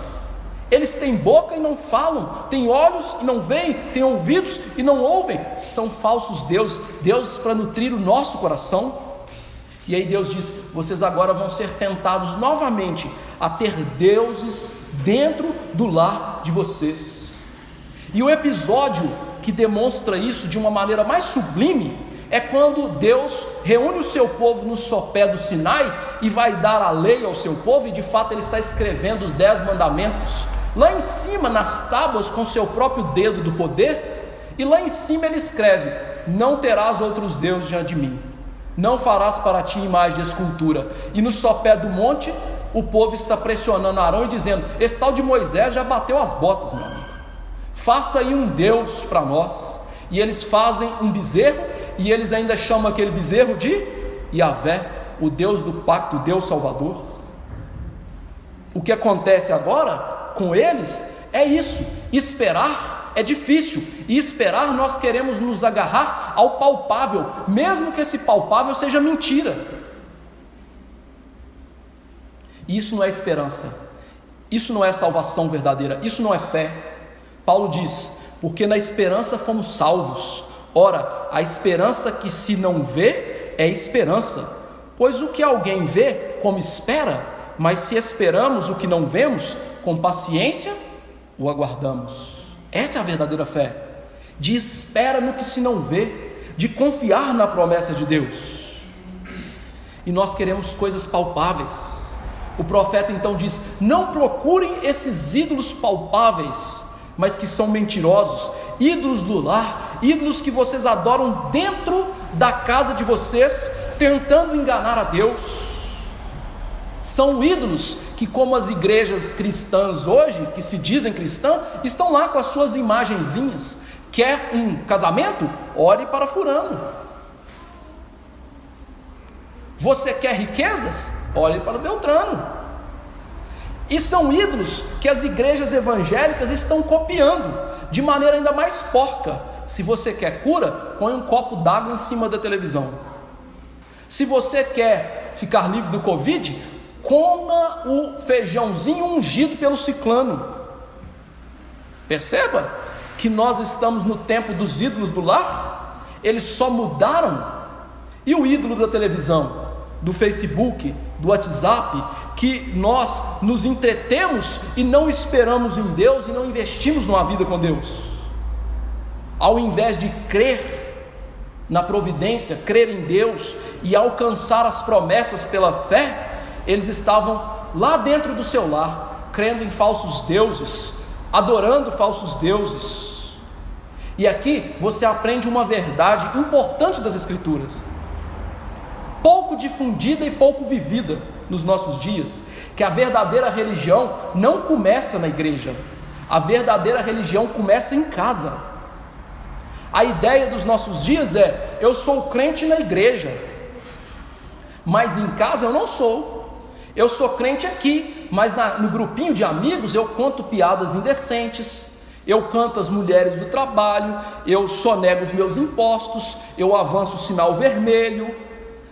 Eles têm boca e não falam, têm olhos e não veem, têm ouvidos e não ouvem. São falsos deuses, deuses para nutrir o nosso coração. E aí Deus diz: vocês agora vão ser tentados novamente a ter deuses dentro do lar de vocês. E o episódio que demonstra isso de uma maneira mais sublime é quando Deus reúne o seu povo no sopé do Sinai e vai dar a lei ao seu povo, e de fato ele está escrevendo os 10 mandamentos lá em cima nas tábuas com seu próprio dedo do poder. E lá em cima ele escreve: não terás outros deuses diante de mim, não farás para ti imagem de escultura. E no sopé do monte o povo está pressionando Arão e dizendo: esse tal de Moisés já bateu as botas, meu amigo, faça aí um Deus para nós. E eles fazem um bezerro, e eles ainda chamam aquele bezerro de Yahvé, o Deus do pacto, o Deus Salvador. O que acontece agora com eles é isso: esperar é difícil, E esperar, nós queremos nos agarrar ao palpável, mesmo que esse palpável seja mentira. Isso não é esperança, isso não é salvação verdadeira, isso não é fé. Paulo diz: porque na esperança fomos salvos. Ora, a esperança que se não vê é esperança, pois o que alguém vê, como espera, mas se esperamos o que não vemos, com paciência o aguardamos. Essa é a verdadeira fé, de espera no que se não vê, de confiar na promessa de Deus. E nós queremos coisas palpáveis. O profeta então diz: não procurem esses ídolos palpáveis, mas que são mentirosos, ídolos do lar, ídolos que vocês adoram dentro da casa de vocês, tentando enganar a Deus. São ídolos que, como as igrejas cristãs hoje, que se dizem cristãs, estão lá com as suas imagenzinhas. Quer um casamento? Ore para fulano. Você quer riquezas? Olhe para o Beltrano. E são ídolos que as igrejas evangélicas estão copiando, de maneira ainda mais porca. Se você quer cura, põe um copo d'água em cima da televisão. Se você quer ficar livre do Covid, coma o feijãozinho ungido pelo ciclano. Perceba que nós estamos no tempo dos ídolos do lar. Eles só mudaram. E o ídolo da televisão, do Facebook, do WhatsApp, que nós nos entretemos e não esperamos em Deus e não investimos numa vida com Deus. Ao invés de crer na providência, crer em Deus e alcançar as promessas pela fé, eles estavam lá dentro do seu lar, crendo em falsos deuses, adorando falsos deuses. E aqui você aprende uma verdade importante das Escrituras, pouco difundida e pouco vivida nos nossos dias, que a verdadeira religião não começa na igreja, a verdadeira religião começa em casa. A ideia dos nossos dias é: eu sou crente na igreja, mas em casa eu não sou. Eu sou crente aqui, mas no grupinho de amigos eu conto piadas indecentes, eu canto as mulheres do trabalho, eu sonego os meus impostos, eu avanço o sinal vermelho.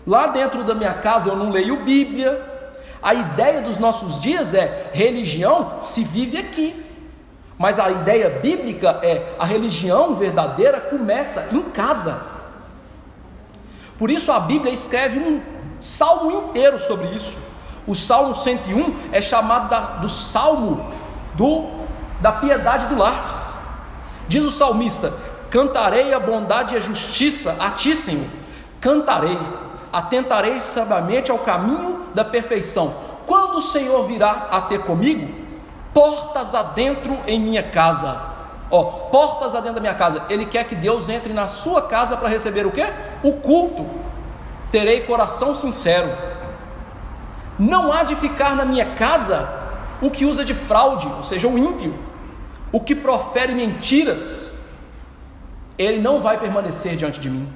Lá dentro da minha casa eu não leio Bíblia. A ideia dos nossos dias é: religião se vive aqui. Mas a ideia bíblica é: a religião verdadeira começa em casa. Por isso a Bíblia escreve um salmo inteiro sobre isso. O Salmo 101 é chamado do Salmo da piedade do lar. Diz o salmista: cantarei a bondade e a justiça a ti, Senhor. Cantarei, atentarei sabiamente ao caminho da perfeição. Quando o Senhor virá a ter comigo, portas adentro em minha casa. Portas adentro da minha casa. Ele quer que Deus entre na sua casa para receber o quê? O culto. Terei coração sincero. Não há de ficar na minha casa o que usa de fraude, ou seja, o ímpio, o que profere mentiras. Ele não vai permanecer diante de mim.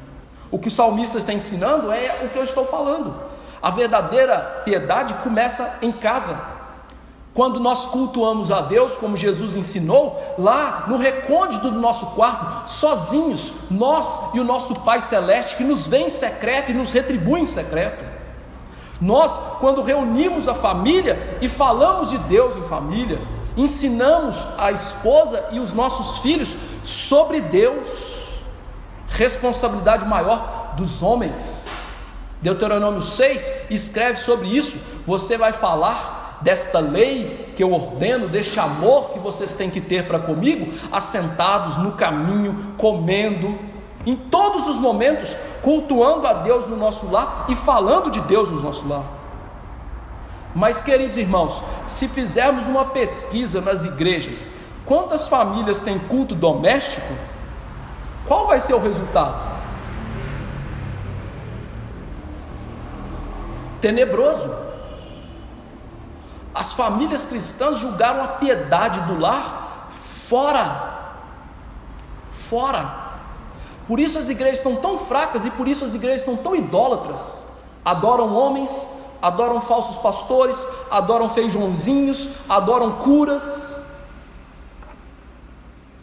O que o salmista está ensinando é o que eu estou falando. A verdadeira piedade começa em casa. Quando nós cultuamos a Deus, como Jesus ensinou, lá no recôndito do nosso quarto, sozinhos, nós e o nosso Pai Celeste, que nos vê em secreto e nos retribui em secreto. Nós, quando reunimos a família e falamos de Deus em família, ensinamos a esposa e os nossos filhos sobre Deus. Responsabilidade maior dos homens. Deuteronômio 6 escreve sobre isso. Você vai falar desta lei que eu ordeno, deste amor que vocês têm que ter para comigo, assentados no caminho, comendo, em todos os momentos, cultuando a Deus no nosso lar e falando de Deus no nosso lar. Mas, queridos irmãos, se fizermos uma pesquisa nas igrejas, quantas famílias têm culto doméstico? Qual vai ser o resultado? Tenebroso. As famílias cristãs julgaram a piedade do lar fora. Por isso as igrejas são tão fracas e por isso as igrejas são tão idólatras. Adoram homens, adoram falsos pastores, adoram feijãozinhos, adoram curas,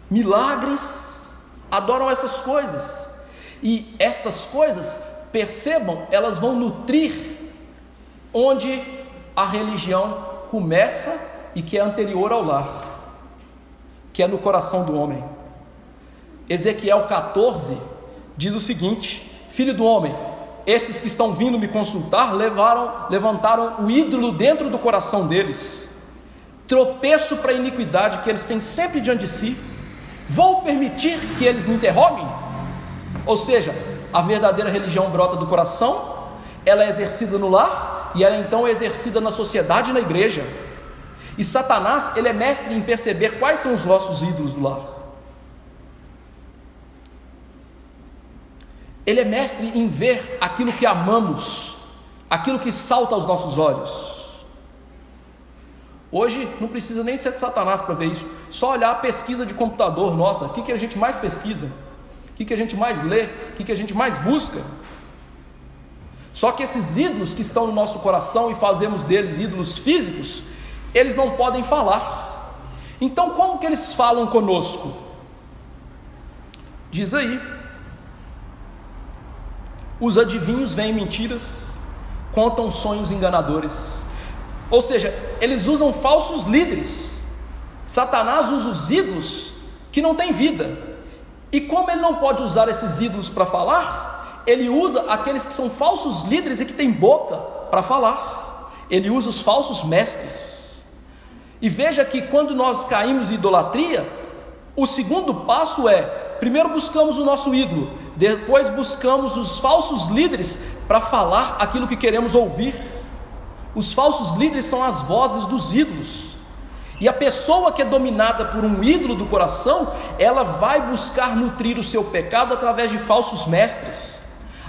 milagres, adoram essas coisas. E estas coisas, percebam, elas vão nutrir onde a religião começa e que é anterior ao lar, que é no coração do homem. Ezequiel 14 diz o seguinte: filho do homem, esses que estão vindo me consultar levantaram o ídolo dentro do coração deles, tropeço para a iniquidade que eles têm sempre diante de si. Vou permitir que eles me interroguem? Ou seja, a verdadeira religião brota do coração, ela é exercida no lar e ela então é exercida na sociedade e na igreja. E Satanás, ele é mestre em perceber quais são os nossos ídolos do lar. Ele é mestre em ver aquilo que amamos, aquilo que salta aos nossos olhos. Hoje não precisa nem ser de Satanás para ver isso. Só olhar a pesquisa de computador nossa. O que a gente mais pesquisa? O que a gente mais lê? O que a gente mais busca? Só que esses ídolos que estão no nosso coração e fazemos deles ídolos físicos, eles não podem falar. Então como que eles falam conosco? Diz aí: os adivinhos veem mentiras, contam sonhos enganadores. Ou seja, eles usam falsos líderes. Satanás usa os ídolos que não têm vida. E como ele não pode usar esses ídolos para falar, ele usa aqueles que são falsos líderes e que têm boca para falar. Ele usa os falsos mestres. E veja que quando nós caímos em idolatria, o segundo passo é: primeiro buscamos o nosso ídolo, depois buscamos os falsos líderes para falar aquilo que queremos ouvir. Os falsos líderes são as vozes dos ídolos. E a pessoa que é dominada por um ídolo do coração, ela vai buscar nutrir o seu pecado através de falsos mestres.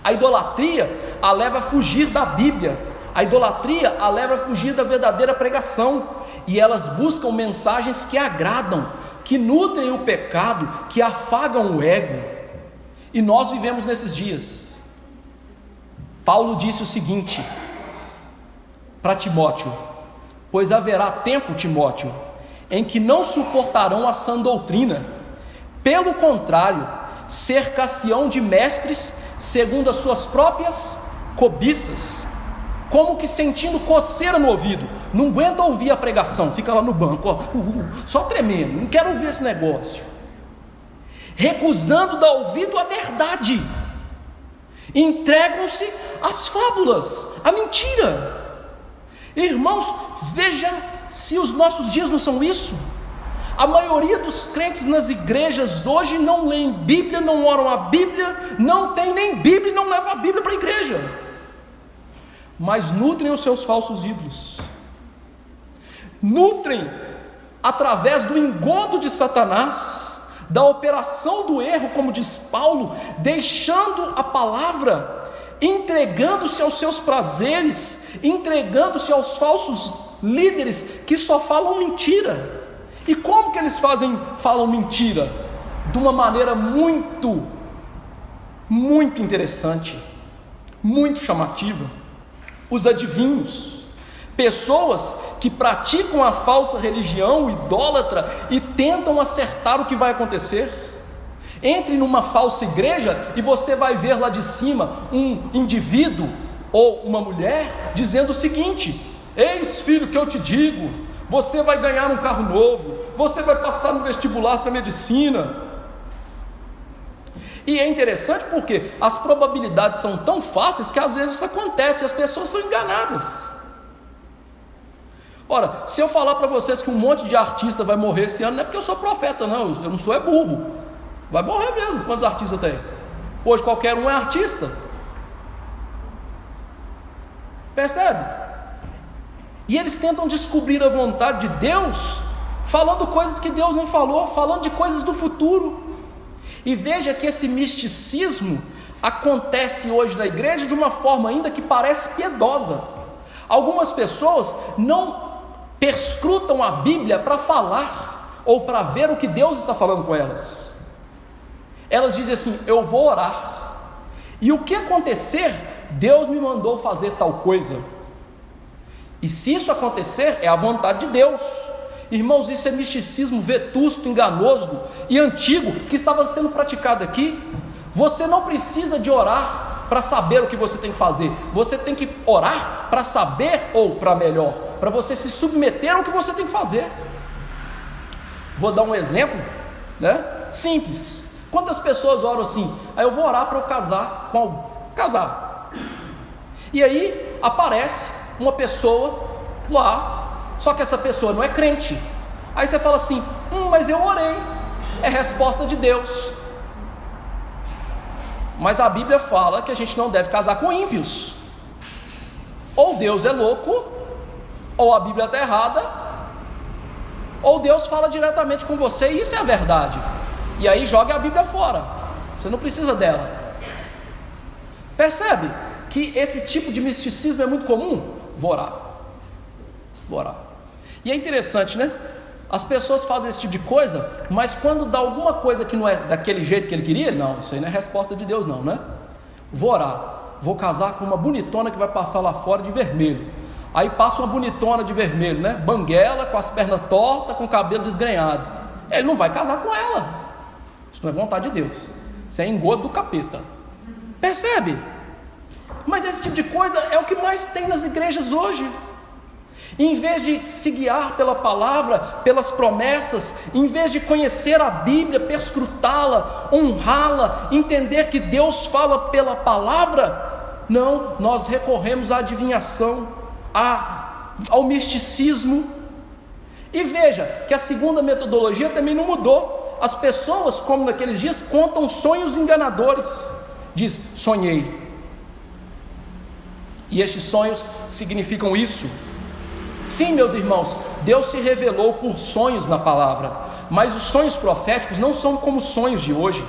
A idolatria a leva a fugir da Bíblia. A idolatria a leva a fugir da verdadeira pregação. E elas buscam mensagens que agradam, que nutrem o pecado, que afagam o ego. E nós vivemos nesses dias. Paulo disse o seguinte para Timóteo: pois haverá tempo, Timóteo, em que não suportarão a sã doutrina, pelo contrário, cercar-se-ão de mestres segundo as suas próprias cobiças, como que sentindo coceira no ouvido, não aguenta ouvir a pregação, fica lá no banco, ó, só tremendo, não quero ouvir esse negócio, recusando dar ouvido à verdade, entregam-se às fábulas, à mentira. Irmãos, veja se os nossos dias não são isso. A maioria dos crentes nas igrejas hoje não leem Bíblia, não oram a Bíblia, não tem nem Bíblia e não levam a Bíblia para a igreja, mas nutrem os seus falsos ídolos, nutrem através do engodo de Satanás, da operação do erro, como diz Paulo, deixando a palavra, entregando-se aos seus prazeres, entregando-se aos falsos líderes que só falam mentira. E como que eles falam mentira? De uma maneira muito interessante, muito chamativa. Os adivinhos, pessoas que praticam a falsa religião idólatra e tentam acertar o que vai acontecer. Entre numa falsa igreja e você vai ver lá de cima um indivíduo ou uma mulher dizendo o seguinte: eis, filho, que eu te digo, você vai ganhar um carro novo, você vai passar no vestibular para medicina. E é interessante porque as probabilidades são tão fáceis que às vezes isso acontece e as pessoas são enganadas. Ora, se eu falar para vocês que um monte de artista vai morrer esse ano, não é porque eu sou profeta, não, eu não sou burro. Vai morrer mesmo. Quantos artistas tem? Hoje qualquer um é artista. Percebe? E eles tentam descobrir a vontade de Deus, falando coisas que Deus não falou, falando de coisas do futuro. E veja que esse misticismo acontece hoje na igreja de uma forma ainda que parece piedosa. Algumas pessoas não perscrutam a Bíblia para falar ou para ver o que Deus está falando com elas. Elas dizem assim: eu vou orar, e o que acontecer, Deus me mandou fazer tal coisa, e se isso acontecer, é a vontade de Deus. Irmãos, isso é misticismo vetusto, enganoso e antigo que estava sendo praticado aqui. Você não precisa de orar para saber o que você tem que fazer. Você tem que orar para saber, ou para melhor, para você se submeter ao que você tem que fazer. Vou dar um exemplo, né? Simples. Quantas pessoas oram assim? Aí eu vou orar para eu casar. E aí aparece uma pessoa lá, só que essa pessoa não é crente. Aí você fala assim: mas eu orei, é resposta de Deus. Mas a Bíblia fala que a gente não deve casar com ímpios. Ou Deus é louco, ou a Bíblia está errada, ou Deus fala diretamente com você, e isso é a verdade. E aí joga a Bíblia fora, você não precisa dela. Percebe que esse tipo de misticismo é muito comum? Vou orar. E é interessante, né? As pessoas fazem esse tipo de coisa, mas quando dá alguma coisa que não é daquele jeito que ele queria, não, isso aí não é resposta de Deus não, né? Vou orar, vou casar com uma bonitona que vai passar lá fora de vermelho. Aí passa uma bonitona de vermelho, né? Banguela, com as pernas tortas, com o cabelo desgrenhado. Ele não vai casar com ela. Isso não é vontade de Deus, isso é engodo do capeta. Percebe? Mas esse tipo de coisa é o que mais tem nas igrejas hoje. Em vez de se guiar pela palavra, pelas promessas, em vez de conhecer a Bíblia, perscrutá-la, honrá-la, entender que Deus fala pela palavra, não, nós recorremos à adivinhação, ao misticismo. E veja que a segunda metodologia também não mudou. As pessoas, como naqueles dias, contam sonhos enganadores. Diz: sonhei. E estes sonhos significam isso. Sim, meus irmãos, Deus se revelou por sonhos na palavra, mas os sonhos proféticos não são como sonhos de hoje.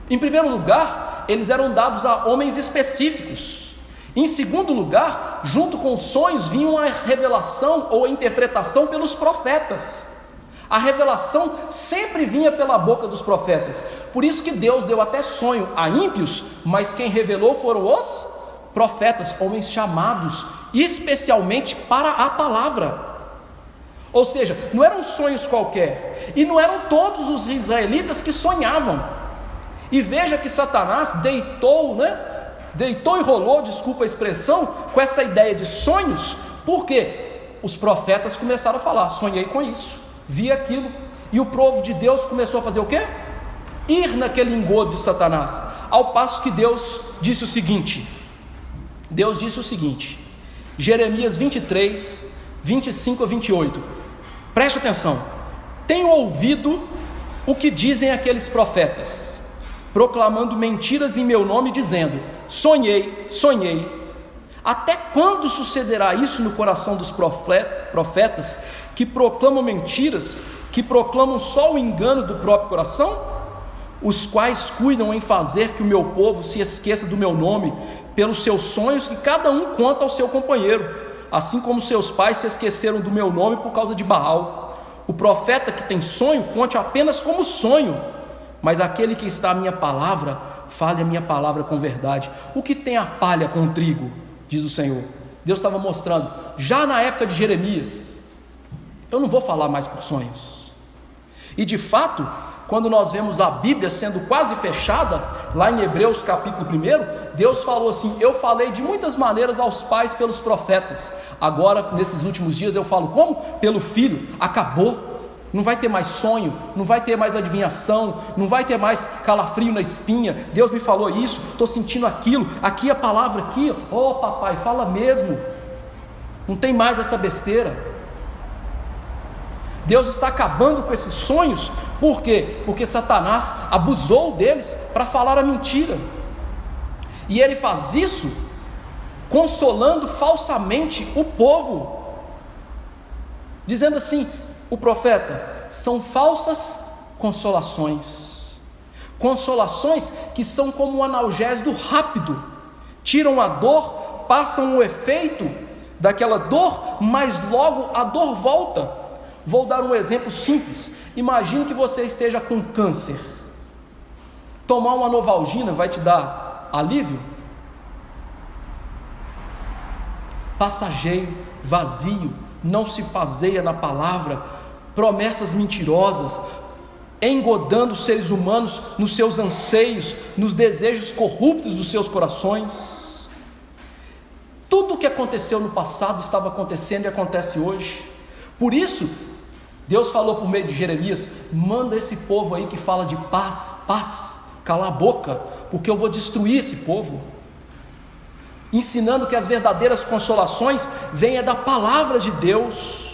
Em primeiro lugar, eles eram dados a homens específicos. Em segundo lugar, junto com os sonhos vinha a revelação ou a interpretação pelos profetas. A revelação sempre vinha pela boca dos profetas. Por isso que Deus deu até sonho a ímpios, mas quem revelou foram os profetas, homens chamados especialmente para a palavra. Ou seja, não eram sonhos qualquer, e não eram todos os israelitas que sonhavam. E veja que Satanás deitou e rolou, desculpa a expressão, com essa ideia de sonhos, porque os profetas começaram a falar: sonhei com isso, vi aquilo, e o povo de Deus começou a fazer o quê? Ir naquele engodo de Satanás, ao passo que Deus disse o seguinte, Jeremias 23, 25 a 28, preste atenção: tenho ouvido o que dizem aqueles profetas, proclamando mentiras em meu nome, dizendo: sonhei. Até quando sucederá isso no coração dos profetas, que proclamam mentiras, que proclamam só o engano do próprio coração? Os quais cuidam em fazer que o meu povo se esqueça do meu nome, pelos seus sonhos que cada um conta ao seu companheiro, assim como seus pais se esqueceram do meu nome por causa de Baal. O profeta que tem sonho, conte apenas como sonho, mas aquele que está à minha palavra, fale a minha palavra com verdade. O que tem a palha com o trigo, diz o Senhor. Deus estava mostrando, já na época de Jeremias, eu não vou falar mais por sonhos. E de fato, quando nós vemos a Bíblia sendo quase fechada, lá em Hebreus capítulo 1, Deus falou assim: eu falei de muitas maneiras aos pais pelos profetas, agora nesses últimos dias eu falo como? Pelo Filho. Acabou, não vai ter mais sonho, não vai ter mais adivinhação, não vai ter mais calafrio na espinha. Deus me falou isso, estou sentindo aquilo, aqui a palavra aqui, ó papai, fala mesmo. Não tem mais essa besteira. Deus está acabando com esses sonhos. Por quê? Porque Satanás abusou deles para falar a mentira. E ele faz isso consolando falsamente o povo, dizendo assim: o profeta, são falsas consolações, consolações que são como um analgésico rápido, tiram a dor, passam o efeito daquela dor, mas logo a dor volta. Vou dar um exemplo simples. Imagine que você esteja com câncer. Tomar uma Novalgina vai te dar alívio? Passageiro, vazio, não se baseia na palavra. promessas mentirosas, engodando os seres humanos nos seus anseios, nos desejos corruptos dos seus corações. Tudo o que aconteceu no passado estava acontecendo e acontece hoje. Por isso, Deus falou por meio de Jeremias: manda esse povo aí que fala de paz, paz, calar a boca, porque eu vou destruir esse povo. Ensinando que as verdadeiras consolações vêm da palavra de Deus.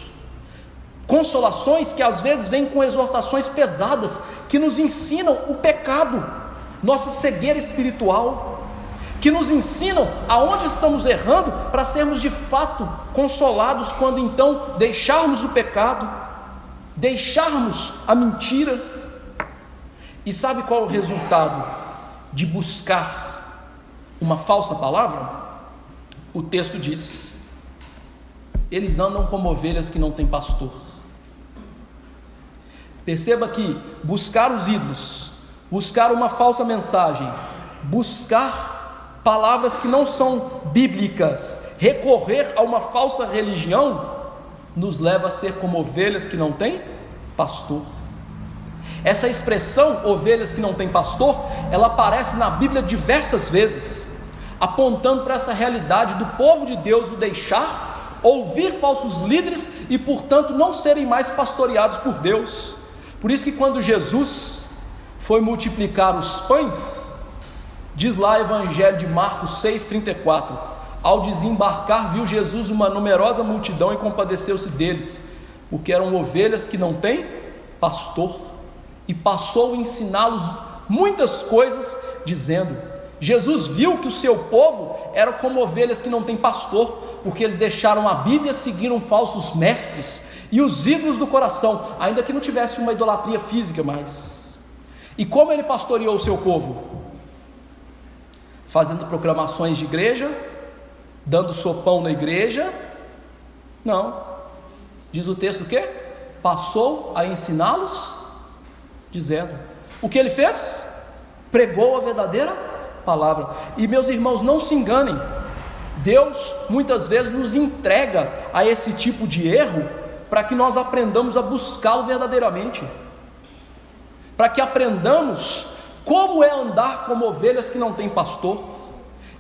Consolações que às vezes vêm com exortações pesadas, que nos ensinam o pecado, nossa cegueira espiritual, que nos ensinam aonde estamos errando, para sermos de fato consolados quando então deixarmos o pecado, deixarmos a mentira. E sabe qual é o resultado de buscar uma falsa palavra? O texto diz: eles andam como ovelhas que não têm pastor. Perceba que buscar os ídolos, buscar uma falsa mensagem, buscar palavras que não são bíblicas, recorrer a uma falsa religião, nos leva a ser como ovelhas que não têm pastor. Essa expressão, ovelhas que não têm pastor, ela aparece na Bíblia diversas vezes, apontando para essa realidade do povo de Deus o deixar, ouvir falsos líderes e portanto não serem mais pastoreados por Deus. Por isso que quando Jesus foi multiplicar os pães, diz lá o Evangelho de Marcos 6,34, ao desembarcar viu Jesus uma numerosa multidão e compadeceu-se deles, porque eram ovelhas que não têm pastor, e passou a ensiná-los muitas coisas, dizendo: Jesus viu que o seu povo era como ovelhas que não têm pastor, porque eles deixaram a Bíblia, seguiram falsos mestres e os ídolos do coração, ainda que não tivesse uma idolatria física mais. E como ele pastoreou o seu povo? Fazendo proclamações de igreja, dando sopão na igreja? Não. Diz o texto o quê? Passou a ensiná-los, dizendo. O que ele fez? Pregou a verdadeira palavra. E meus irmãos, não se enganem, Deus muitas vezes nos entrega a esse tipo de erro para que nós aprendamos a buscá-lo verdadeiramente, para que aprendamos como é andar como ovelhas que não têm pastor.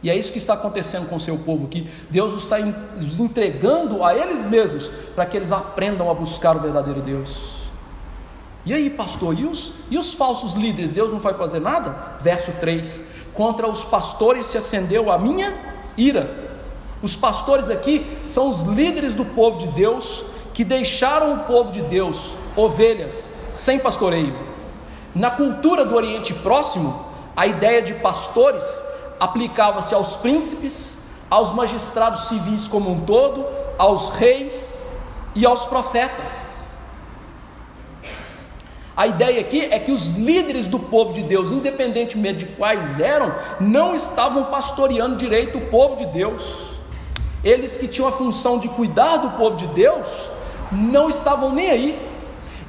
E é isso que está acontecendo com o seu povo aqui. Deus está os entregando a eles mesmos, para que eles aprendam a buscar o verdadeiro Deus. E aí, pastor, e os falsos líderes? Deus não vai fazer nada? Verso 3: contra os pastores se acendeu a minha ira. Os pastores aqui são os líderes do povo de Deus, que deixaram o povo de Deus, ovelhas, sem pastoreio. Na cultura do Oriente Próximo, a ideia de pastores aplicava-se aos príncipes, aos magistrados civis como um todo, aos reis e aos profetas. A ideia aqui é que os líderes do povo de Deus, independentemente de quais eram, não estavam pastoreando direito o povo de Deus. Eles que tinham a função de cuidar do povo de Deus, não estavam nem aí.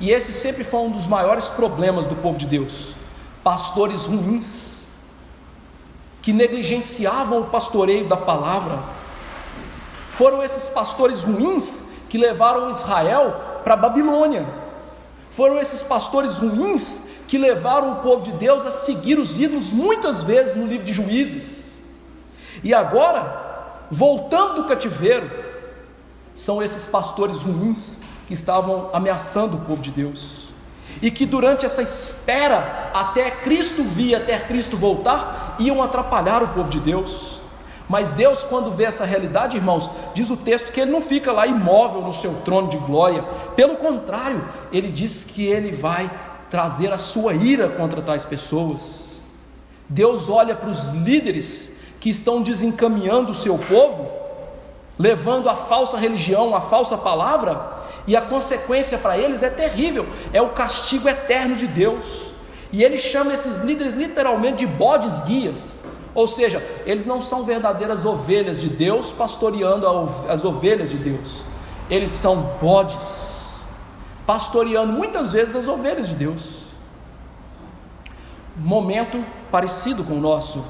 E esse sempre foi um dos maiores problemas do povo de Deus: pastores ruins, que negligenciavam o pastoreio da palavra. Foram esses pastores ruins que levaram Israel para a Babilônia. Foram esses pastores ruins que levaram o povo de Deus a seguir os ídolos, muitas vezes no livro de Juízes. E agora, voltando do cativeiro, são esses pastores ruins que estavam ameaçando o povo de Deus, e que durante essa espera até Cristo vir, até Cristo voltar, iam atrapalhar o povo de Deus. Mas Deus, quando vê essa realidade, irmãos, diz o texto que Ele não fica lá imóvel no seu trono de glória. Pelo contrário, Ele diz que Ele vai trazer a sua ira contra tais pessoas. Deus olha para os líderes que estão desencaminhando o seu povo, levando a falsa religião, a falsa palavra, e a consequência para eles é terrível, é o castigo eterno de Deus. E Ele chama esses líderes literalmente de bodes guias, ou seja, eles não são verdadeiras ovelhas de Deus pastoreando as ovelhas de Deus. Eles são bodes pastoreando muitas vezes as ovelhas de Deus. Momento parecido com o nosso: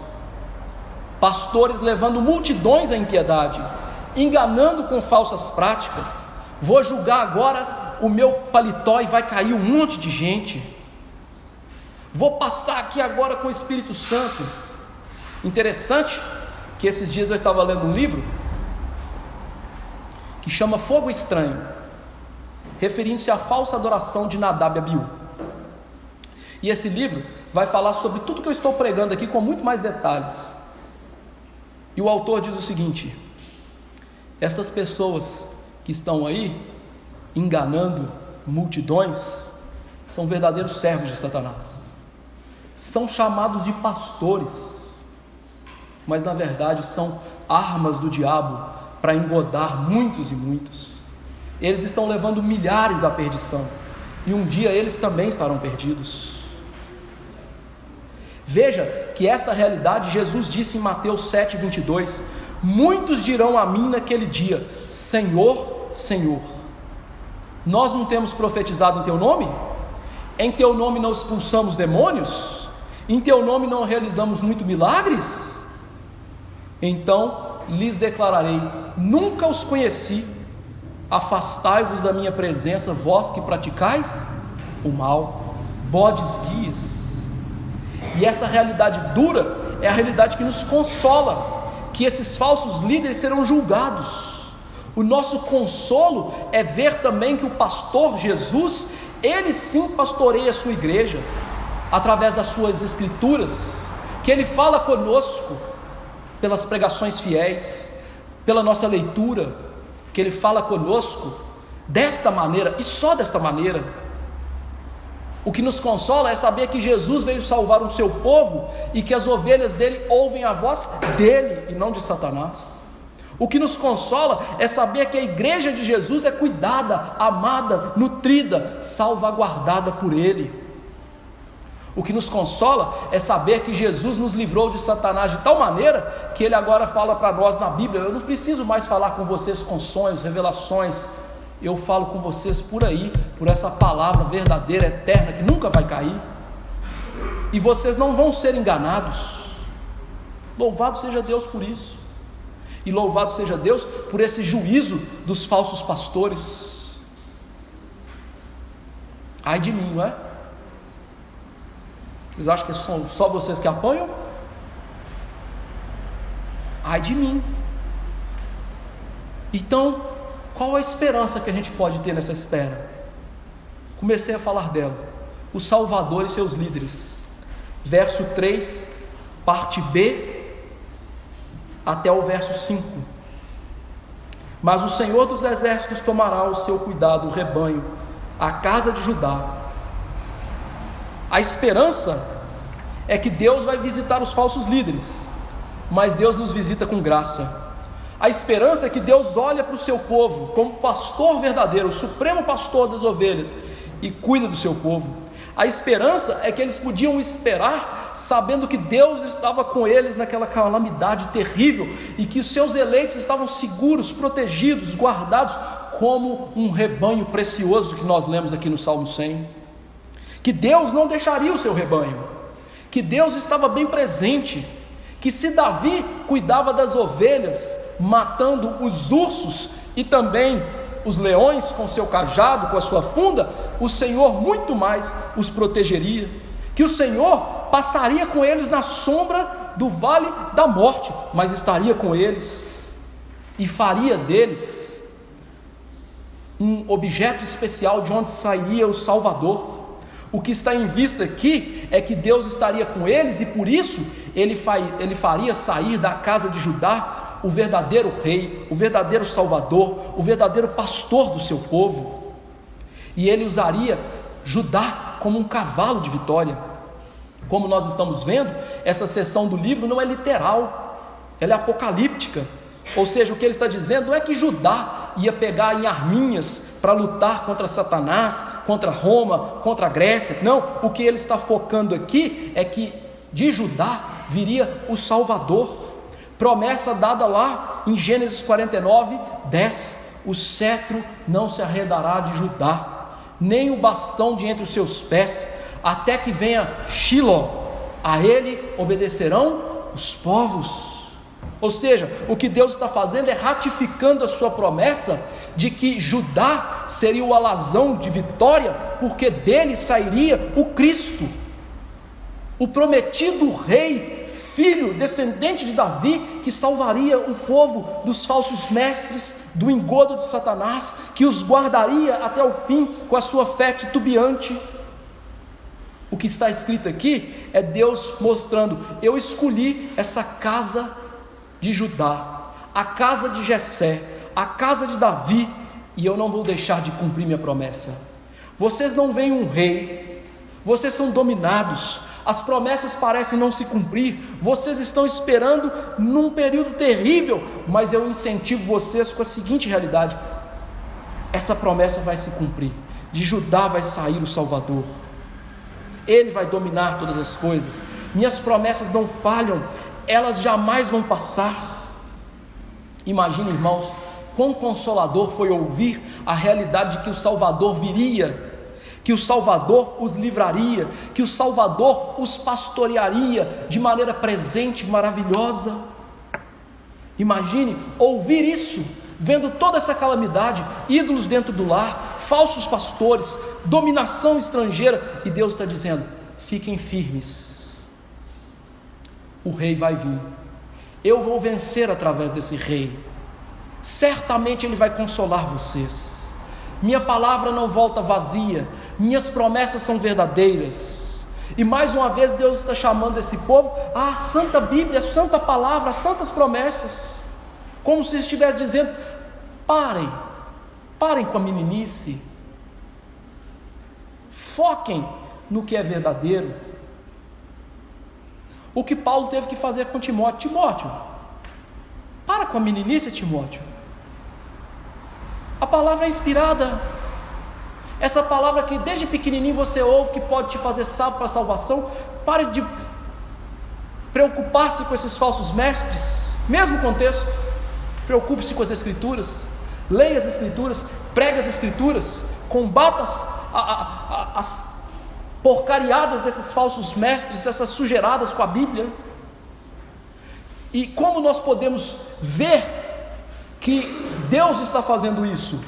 pastores levando multidões à impiedade, enganando com falsas práticas. Vou julgar agora o meu paletó e vai cair um monte de gente. Vou passar aqui agora com o Espírito Santo. Interessante que esses dias eu estava lendo um livro que chama Fogo Estranho, referindo-se à falsa adoração de Nadab e Abiú. E esse livro vai falar sobre tudo que eu estou pregando aqui com muito mais detalhes. E o autor diz o seguinte: estas pessoas que estão aí enganando multidões são verdadeiros servos de Satanás. São chamados de pastores, mas na verdade são armas do diabo para engodar muitos e muitos. Eles estão levando milhares à perdição, e um dia eles também estarão perdidos. Veja que esta realidade Jesus disse em Mateus 7:22: muitos dirão a mim naquele dia: Senhor, Senhor, nós não temos profetizado em teu nome? Em teu nome não expulsamos demônios? Em teu nome não realizamos muitos milagres? Então lhes declararei: nunca os conheci. Afastai-vos da minha presença, vós que praticais o mal. Bodes guias. E essa realidade dura é a realidade que nos consola, que esses falsos líderes serão julgados. O nosso consolo é ver também que o pastor Jesus, ele sim pastoreia a sua igreja, através das suas escrituras, que ele fala conosco, pelas pregações fiéis, pela nossa leitura, que ele fala conosco desta maneira, e só desta maneira. O que nos consola é saber que Jesus veio salvar o seu povo, e que as ovelhas dele ouvem a voz dele, e não de Satanás. O que nos consola é saber que a igreja de Jesus é cuidada, amada, nutrida, salvaguardada por ele. O que nos consola é saber que Jesus nos livrou de Satanás de tal maneira que ele agora fala para nós na Bíblia: eu não preciso mais falar com vocês com sonhos, revelações, eu falo com vocês por aí, por essa palavra verdadeira, eterna, que nunca vai cair, e vocês não vão ser enganados. Louvado seja Deus por isso, e louvado seja Deus por esse juízo dos falsos pastores. Ai de mim, não é? Vocês acham que são só vocês que apanham? Ai de mim. Então, qual a esperança que a gente pode ter nessa espera? Comecei a falar dela: o Salvador e seus líderes. Verso 3, parte B, até o verso 5. Mas o Senhor dos exércitos tomará ao seu cuidado o rebanho, a casa de Judá. A esperança é que Deus vai visitar os falsos líderes, mas Deus nos visita com graça. A esperança é que Deus olha para o seu povo como pastor verdadeiro, o supremo pastor das ovelhas, e cuida do seu povo. A esperança é que eles podiam esperar sabendo que Deus estava com eles naquela calamidade terrível, e que os seus eleitos estavam seguros, protegidos, guardados como um rebanho precioso, que nós lemos aqui no Salmo 100. Que Deus não deixaria o seu rebanho, que Deus estava bem presente, que se Davi cuidava das ovelhas, matando os ursos e também os leões com seu cajado, com a sua funda, o Senhor muito mais os protegeria, que o Senhor passaria com eles na sombra do vale da morte, mas estaria com eles e faria deles um objeto especial de onde sairia o Salvador. O que está em vista aqui é que Deus estaria com eles, e por isso ele faria sair da casa de Judá o verdadeiro rei, o verdadeiro salvador, o verdadeiro pastor do seu povo. E ele usaria Judá como um cavalo de vitória. Como nós estamos vendo, essa seção do livro não é literal, ela é apocalíptica. Ou seja, o que ele está dizendo não é que Judá ia pegar em arminhas para lutar contra Satanás, contra Roma, contra a Grécia. Não, o que ele está focando aqui é que de Judá viria o Salvador. Promessa dada lá em Gênesis 49, 10: o cetro não se arredará de Judá, nem o bastão de entre os seus pés, até que venha Shiló, a ele obedecerão os povos. Ou seja, o que Deus está fazendo é ratificando a sua promessa de que Judá seria o alazão de vitória, porque dele sairia o Cristo, o prometido rei, filho, descendente de Davi, que salvaria o povo dos falsos mestres, do engodo de Satanás, que os guardaria até o fim com a sua fé titubeante. O que está escrito aqui é Deus mostrando: eu escolhi essa casa de Judá, a casa de Jessé, a casa de Davi, e eu não vou deixar de cumprir minha promessa. Vocês não veem um rei, vocês são dominados, as promessas parecem não se cumprir, vocês estão esperando num período terrível, mas eu incentivo vocês com a seguinte realidade: essa promessa vai se cumprir, de Judá vai sair o Salvador, ele vai dominar todas as coisas, minhas promessas não falham, elas jamais vão passar. Imagine, irmãos, quão consolador foi ouvir a realidade de que o Salvador viria, que o Salvador os livraria, que o Salvador os pastorearia de maneira presente, maravilhosa. Imagine ouvir isso, vendo toda essa calamidade, ídolos dentro do lar, falsos pastores, dominação estrangeira, e Deus está dizendo: fiquem firmes, o rei vai vir, eu vou vencer através desse rei, certamente ele vai consolar vocês, minha palavra não volta vazia, minhas promessas são verdadeiras. E mais uma vez Deus está chamando esse povo à santa Bíblia, à santa palavra, às santas promessas, como se estivesse dizendo: parem com a meninice, foquem no que é verdadeiro. O que Paulo teve que fazer com Timóteo: Timóteo, para com a meninice, Timóteo, a palavra é inspirada, essa palavra que desde pequenininho você ouve, que pode te fazer sábio para a salvação. Pare de preocupar-se com esses falsos mestres, mesmo contexto, preocupe-se com as Escrituras, leia as Escrituras, pregue as Escrituras, combata as porcariadas desses falsos mestres, essas sujeiradas com a Bíblia. E como nós podemos ver que Deus está fazendo isso?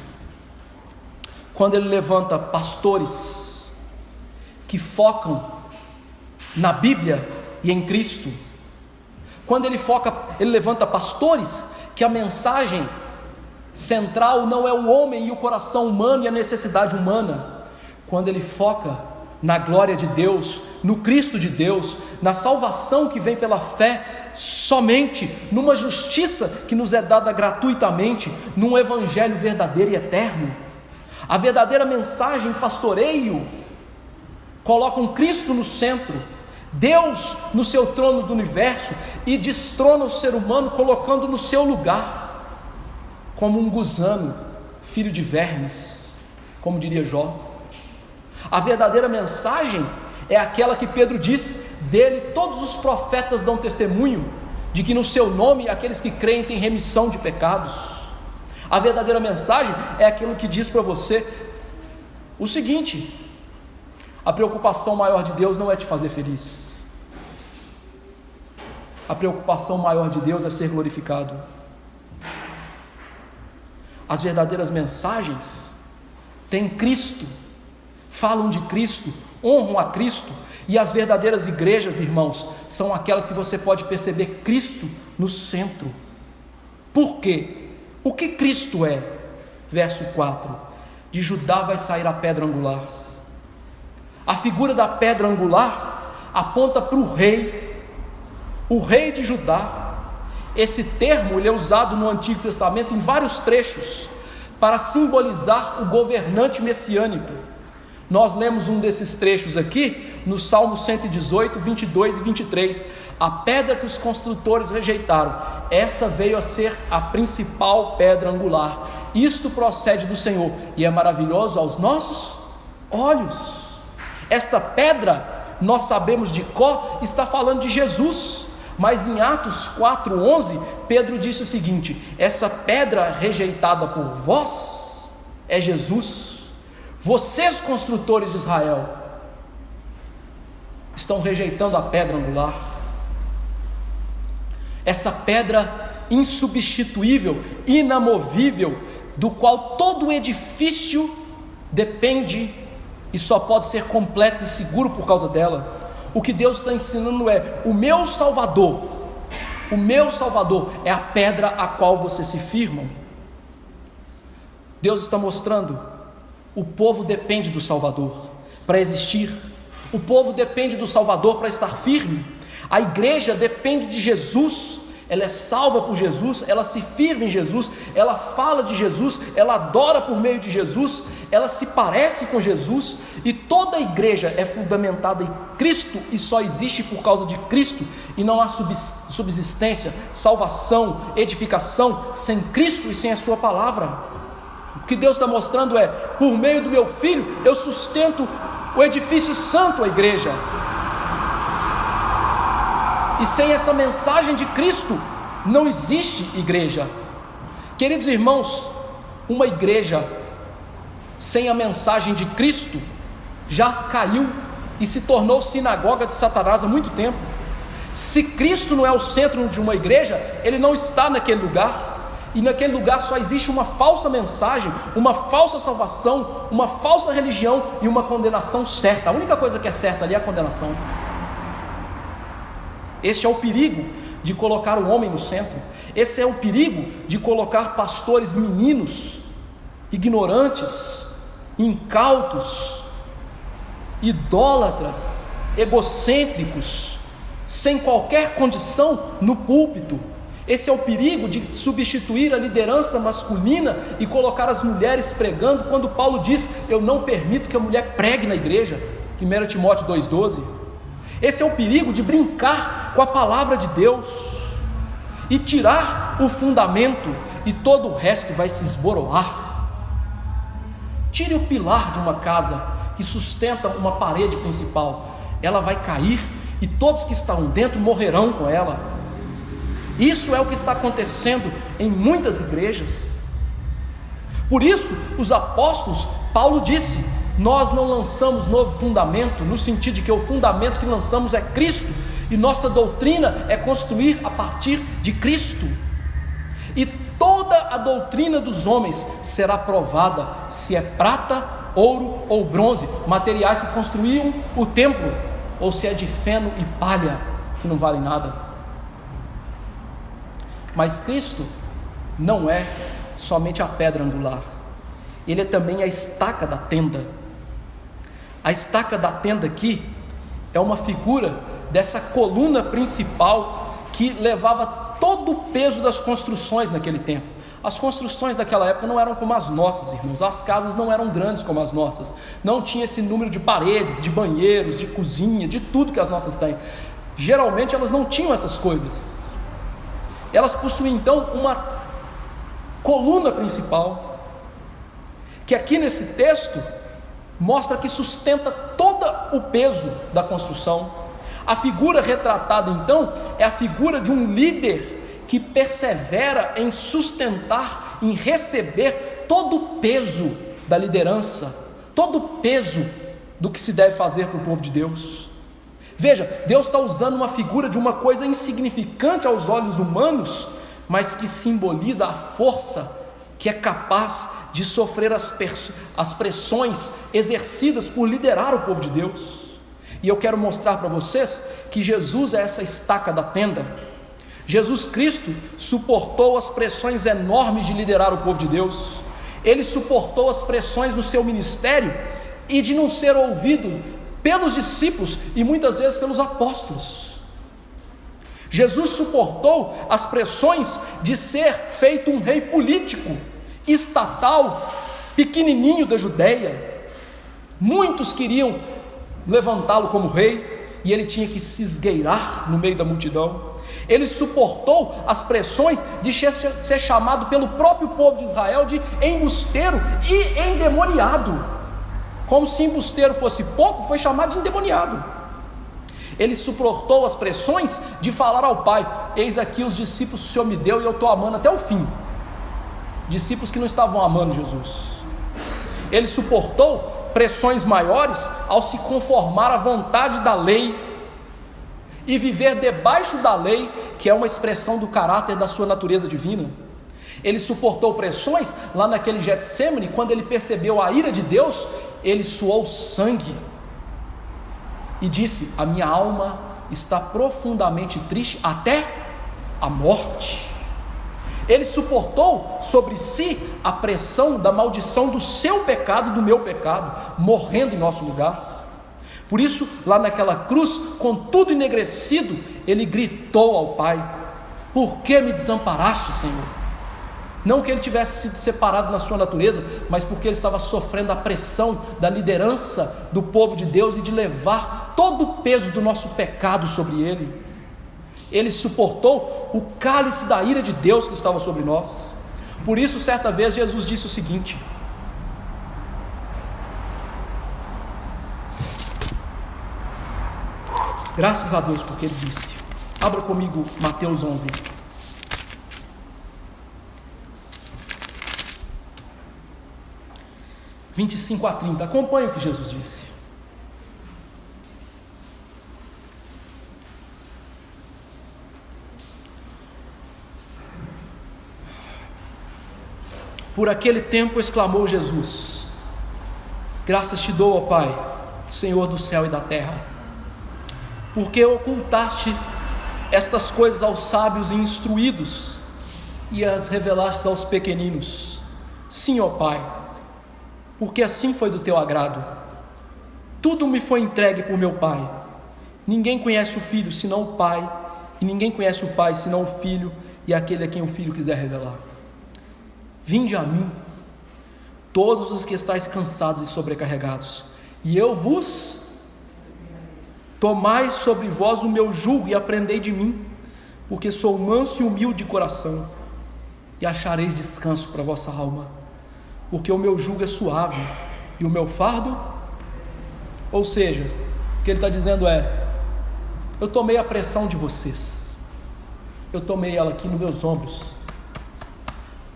Quando Ele levanta pastores que focam na Bíblia e em Cristo. Quando Ele levanta pastores que a mensagem central não é o homem e o coração humano e a necessidade humana. Quando Ele foca na glória de Deus, no Cristo de Deus, na salvação que vem pela fé somente, numa justiça que nos é dada gratuitamente, num evangelho verdadeiro e eterno. A verdadeira mensagem, pastoreio, coloca um Cristo no centro, Deus no seu trono do universo, e destrona o ser humano, colocando no seu lugar, como um gusano, filho de vermes, como diria Jó. A verdadeira mensagem é aquela que Pedro diz: dele todos os profetas dão testemunho, de que no seu nome aqueles que creem têm remissão de pecados. A verdadeira mensagem é aquilo que diz para você o seguinte: a preocupação maior de Deus não é te fazer feliz, a preocupação maior de Deus é ser glorificado. As verdadeiras mensagens têm Cristo, falam de Cristo, honram a Cristo, e as verdadeiras igrejas, irmãos, são aquelas que você pode perceber Cristo no centro. Por quê? O que Cristo é? Verso 4: de Judá vai sair a pedra angular. A figura da pedra angular aponta para o rei de Judá. Esse termo ele é usado no Antigo Testamento em vários trechos para simbolizar o governante messiânico. Nós lemos um desses trechos aqui no Salmo 118, 22 e 23. A pedra que os construtores rejeitaram, essa veio a ser a principal pedra angular. Isto procede do Senhor e é maravilhoso aos nossos olhos. Esta pedra, nós sabemos de cor, está falando de Jesus. Mas em Atos 4:11, Pedro disse o seguinte: essa pedra rejeitada por vós é Jesus. Vocês, construtores de Israel, estão rejeitando a pedra angular. Essa pedra insubstituível, inamovível, do qual todo edifício depende e só pode ser completo e seguro por causa dela. O que Deus está ensinando é: o meu Salvador é a pedra a qual vocês se firmam. Deus está mostrando: o povo depende do Salvador para existir, o povo depende do Salvador para estar firme. A igreja depende de Jesus, ela é salva por Jesus, ela se firma em Jesus, ela fala de Jesus, ela adora por meio de Jesus, ela se parece com Jesus, e toda a igreja é fundamentada em Cristo e só existe por causa de Cristo, e não há subsistência, salvação, edificação sem Cristo e sem a sua palavra. O que Deus está mostrando é: por meio do meu Filho eu sustento o edifício santo, a igreja. E sem essa mensagem de Cristo não existe igreja. Queridos irmãos, uma igreja sem a mensagem de Cristo já caiu e se tornou sinagoga de Satanás há muito tempo. Se Cristo não é o centro de uma igreja, ele não está naquele lugar, e naquele lugar só existe uma falsa mensagem, uma falsa salvação, uma falsa religião e uma condenação certa. A única coisa que é certa ali é a condenação. Este é o perigo de colocar o homem no centro. Esse é o perigo de colocar pastores meninos, ignorantes, incautos, idólatras, egocêntricos, sem qualquer condição no púlpito. Esse é o perigo de substituir a liderança masculina e colocar as mulheres pregando, quando Paulo diz: eu não permito que a mulher pregue na igreja, 1 Timóteo 2,12. Esse é o perigo de brincar com a palavra de Deus e tirar o fundamento, e todo o resto vai se esboroar. Tire o pilar de uma casa que sustenta uma parede principal, ela vai cair e todos que estão dentro morrerão com ela. Isso é o que está acontecendo em muitas igrejas. Por isso os apóstolos, Paulo disse: nós não lançamos novo fundamento, no sentido de que o fundamento que lançamos é Cristo, e nossa doutrina é construir a partir de Cristo. E toda a doutrina dos homens será provada, se é prata, ouro ou bronze, materiais que construíam o templo, ou se é de feno e palha, que não valem nada. Mas Cristo não é somente a pedra angular, ele é também a estaca da tenda. A estaca da tenda aqui é uma figura dessa coluna principal que levava todo o peso das construções naquele tempo. As construções daquela época não eram como as nossas, irmãos. As casas não eram grandes como as nossas, não tinha esse número de paredes, de banheiros, de cozinha, de tudo que as nossas têm. Geralmente elas não tinham essas coisas. Elas possuíam então uma coluna principal, que aqui nesse texto mostra que sustenta todo o peso da construção. A figura retratada então é a figura de um líder que persevera em sustentar, em receber todo o peso da liderança, todo o peso do que se deve fazer para o povo de Deus. Veja, Deus está usando uma figura de uma coisa insignificante aos olhos humanos, mas que simboliza a força que é capaz de sofrer as pressões exercidas por liderar o povo de Deus. E eu quero mostrar para vocês que Jesus é essa estaca da tenda. Jesus Cristo suportou as pressões enormes de liderar o povo de Deus. Ele suportou as pressões no seu ministério e de não ser ouvido pelos discípulos e muitas vezes pelos apóstolos. Jesus suportou as pressões de ser feito um rei político, estatal, pequenininho da Judéia. Muitos queriam levantá-lo como rei e ele tinha que se esgueirar no meio da multidão. Ele suportou as pressões de ser chamado pelo próprio povo de Israel de embusteiro e endemoniado. Como se embusteiro fosse pouco, foi chamado de endemoniado. Ele suportou as pressões de falar ao Pai: eis aqui os discípulos que o Senhor me deu e eu estou amando até o fim. Discípulos que não estavam amando Jesus. Ele suportou pressões maiores ao se conformar à vontade da lei e viver debaixo da lei, que é uma expressão do caráter da sua natureza divina. Ele suportou pressões lá naquele Getsêmani. Quando ele percebeu a ira de Deus, ele suou sangue e disse: a minha alma está profundamente triste até a morte. Ele suportou sobre si a pressão da maldição do seu pecado e do meu pecado, morrendo em nosso lugar. Por isso, lá naquela cruz, com tudo enegrecido, ele gritou ao Pai: por que me desamparaste, Senhor? Não que ele tivesse sido separado na sua natureza, mas porque ele estava sofrendo a pressão da liderança do povo de Deus e de levar todo o peso do nosso pecado sobre ele. Ele suportou o cálice da ira de Deus que estava sobre nós. Por isso, certa vez, Jesus disse o seguinte: graças a Deus porque ele disse. Abra comigo Mateus 11. (25 a 30). Acompanhe o que Jesus disse. Por aquele tempo exclamou Jesus: graças te dou, ó Pai, Senhor do céu e da terra, porque ocultaste estas coisas aos sábios e instruídos e as revelaste aos pequeninos. Sim, ó Pai, porque assim foi do teu agrado. Tudo me foi entregue por meu Pai. Ninguém conhece o Filho senão o Pai, e ninguém conhece o Pai senão o Filho e aquele a quem o Filho quiser revelar. Vinde a mim, todos os que estáis cansados e sobrecarregados, e eu vos tomai sobre vós o meu jugo e aprendei de mim, porque sou manso e humilde de coração, e achareis descanso para a vossa alma, porque o meu jugo é suave e o meu fardo. Ou seja, o que ele está dizendo é: eu tomei a pressão de vocês, eu tomei ela aqui nos meus ombros.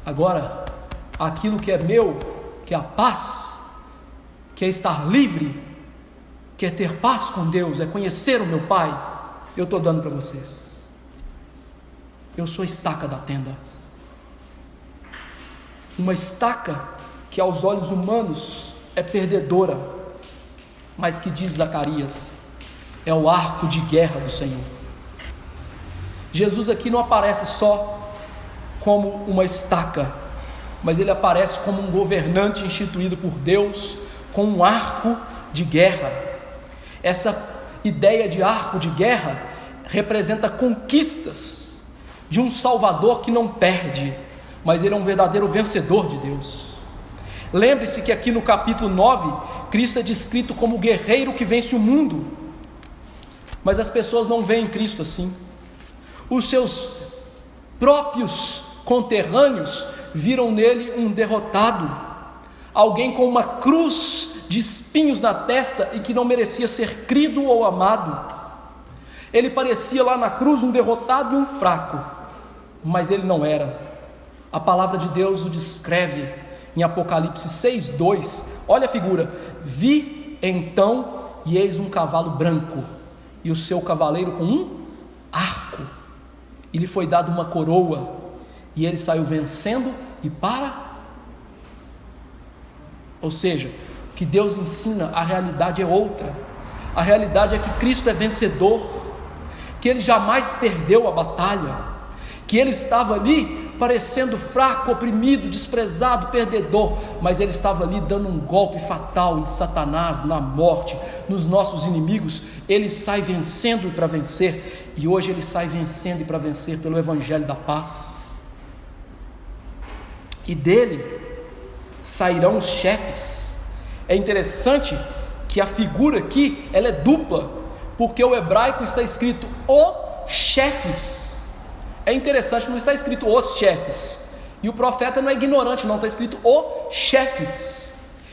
Agora, aquilo que é meu, que é a paz, que é estar livre, que é ter paz com Deus, é conhecer o meu Pai, eu estou dando para vocês. Eu sou a estaca da tenda. Uma estaca que aos olhos humanos é perdedora, mas que, diz Zacarias, é o arco de guerra do Senhor. Jesus aqui não aparece só como uma estaca, mas ele aparece como um governante instituído por Deus, com um arco de guerra. Essa ideia de arco de guerra representa conquistas de um Salvador que não perde, mas ele é um verdadeiro vencedor de Deus. Lembre-se que aqui no capítulo 9, Cristo é descrito como o guerreiro que vence o mundo, mas as pessoas não veem Cristo assim. Os seus próprios conterrâneos viram nele um derrotado, alguém com uma cruz de espinhos na testa e que não merecia ser crido ou amado. Ele parecia lá na cruz um derrotado e um fraco, mas ele não era. A palavra de Deus o descreve em Apocalipse 6:2. Olha a figura: vi então e eis um cavalo branco e o seu cavaleiro com um arco, e lhe foi dado uma coroa, e ele saiu vencendo e Ou seja, o que Deus ensina, a realidade é outra. A realidade é que Cristo é vencedor, que ele jamais perdeu a batalha, que ele estava ali parecendo fraco, oprimido, desprezado, perdedor, mas ele estava ali dando um golpe fatal em Satanás, na morte, nos nossos inimigos. Ele sai vencendo para vencer, e hoje ele sai vencendo e para vencer pelo Evangelho da Paz. E dele sairão os chefes. É interessante que a figura aqui, ela é dupla, porque o hebraico está escrito o chefes. É interessante que não está escrito os chefes, e o profeta não é ignorante, não, está escrito o chefes,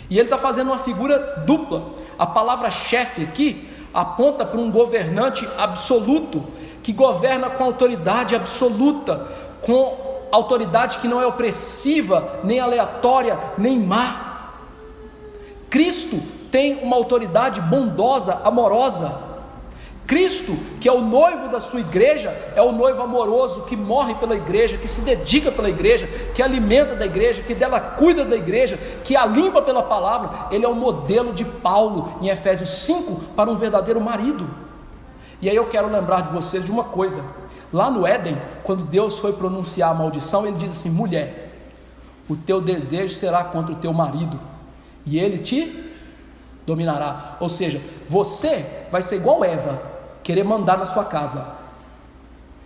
e ele está fazendo uma figura dupla. A palavra chefe aqui aponta para um governante absoluto, que governa com autoridade absoluta, com autoridade que não é opressiva, nem aleatória, nem má. Cristo tem uma autoridade bondosa, amorosa. Cristo, que é o noivo da sua igreja, é o noivo amoroso que morre pela igreja, que se dedica pela igreja, que alimenta da igreja, que dela cuida da igreja, que a limpa pela palavra. Ele é o modelo de Paulo em Efésios 5 para um verdadeiro marido. E aí eu quero lembrar de vocês de uma coisa. Lá no Éden, quando Deus foi pronunciar a maldição, ele diz assim: mulher, o teu desejo será contra o teu marido, e ele te dominará. Ou seja, você vai ser igual Eva, querer mandar na sua casa.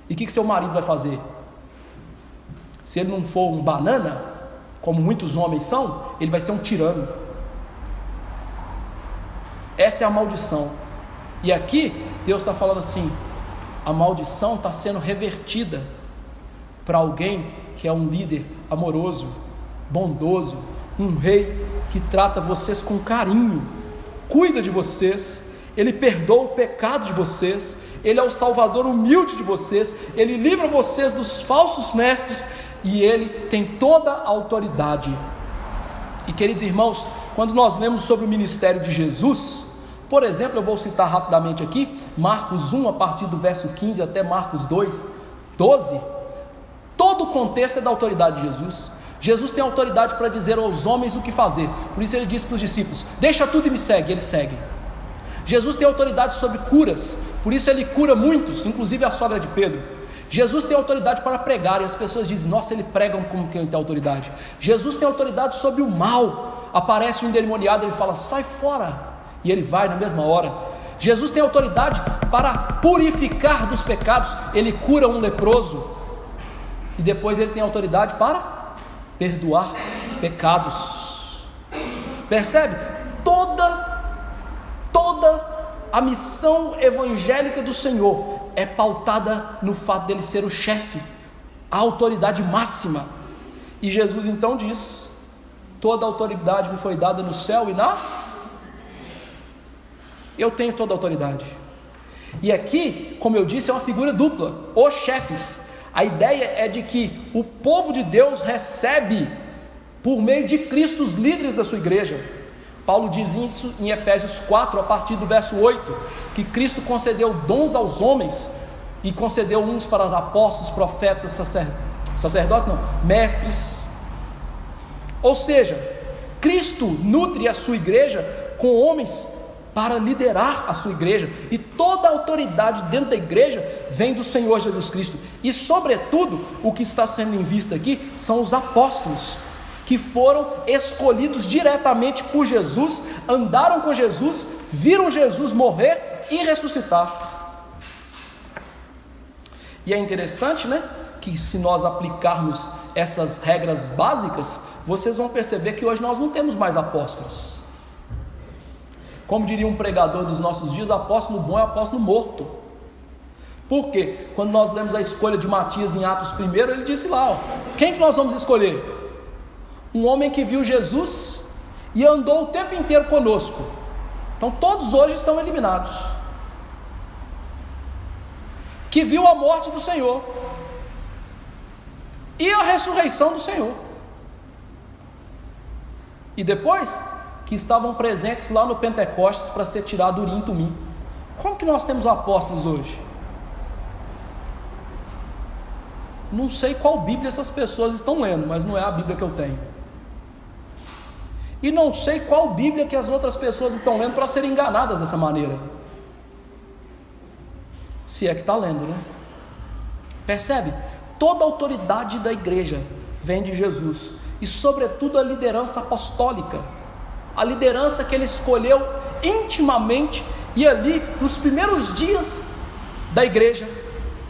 E o que seu marido vai fazer? Se ele não for um banana, como muitos homens são, ele vai ser um tirano. Essa é a maldição. E aqui Deus está falando assim: a maldição está sendo revertida para alguém que é um líder amoroso, bondoso, um rei que trata vocês com carinho, cuida de vocês, ele perdoa o pecado de vocês, ele é o salvador humilde de vocês, ele livra vocês dos falsos mestres, e ele tem toda a autoridade. E queridos irmãos, quando nós lemos sobre o ministério de Jesus, por exemplo, eu vou citar rapidamente aqui, Marcos 1, a partir do verso 15 até Marcos 2, 12, todo o contexto é da autoridade de Jesus. Jesus tem autoridade para dizer aos homens o que fazer, por isso ele disse para os discípulos: deixa tudo e me segue, eles seguem. Jesus tem autoridade sobre curas, por isso ele cura muitos, inclusive a sogra de Pedro. Jesus tem autoridade para pregar, e as pessoas dizem: nossa, ele prega como quem tem autoridade. Jesus tem autoridade sobre o mal, aparece um endemoniado, ele fala: sai fora, e ele vai na mesma hora. Jesus tem autoridade para purificar dos pecados, ele cura um leproso, e depois ele tem autoridade para perdoar pecados. Percebe? Toda a missão evangélica do Senhor é pautada no fato dele ser o chefe, a autoridade máxima. E Jesus então diz: toda a autoridade me foi dada no céu e eu tenho toda a autoridade. E aqui, como eu disse, é uma figura dupla, os chefes. A ideia é de que o povo de Deus recebe, por meio de Cristo, os líderes da sua igreja. Paulo diz isso em Efésios 4, a partir do verso 8, que Cristo concedeu dons aos homens, e concedeu uns para apóstolos, profetas, sacerdotes, mestres. Ou seja, Cristo nutre a sua igreja com homens para liderar a sua igreja, e toda a autoridade dentro da igreja vem do Senhor Jesus Cristo. E sobretudo, o que está sendo em vista aqui são os apóstolos, que foram escolhidos diretamente por Jesus, andaram com Jesus, viram Jesus morrer e ressuscitar. E é interessante, né, que se nós aplicarmos essas regras básicas, vocês vão perceber que hoje nós não temos mais apóstolos. Como diria um pregador dos nossos dias, apóstolo bom é apóstolo morto. Por quê? Quando nós lemos a escolha de Matias em Atos 1, ele disse lá: quem que nós vamos escolher? Um homem que viu Jesus e andou o tempo inteiro conosco. Então todos hoje estão eliminados. Que viu a morte do Senhor e a ressurreição do Senhor, e depois que estavam presentes lá no Pentecostes para ser tirado Urim e Tumim. Como que nós temos apóstolos hoje? Não sei qual Bíblia essas pessoas estão lendo, mas não é a Bíblia que eu tenho. E não sei qual Bíblia que as outras pessoas estão lendo para serem enganadas dessa maneira. Se é que está lendo, né? Percebe? Toda a autoridade da igreja vem de Jesus, e sobretudo a liderança apostólica, a liderança que ele escolheu intimamente, e ali nos primeiros dias da igreja,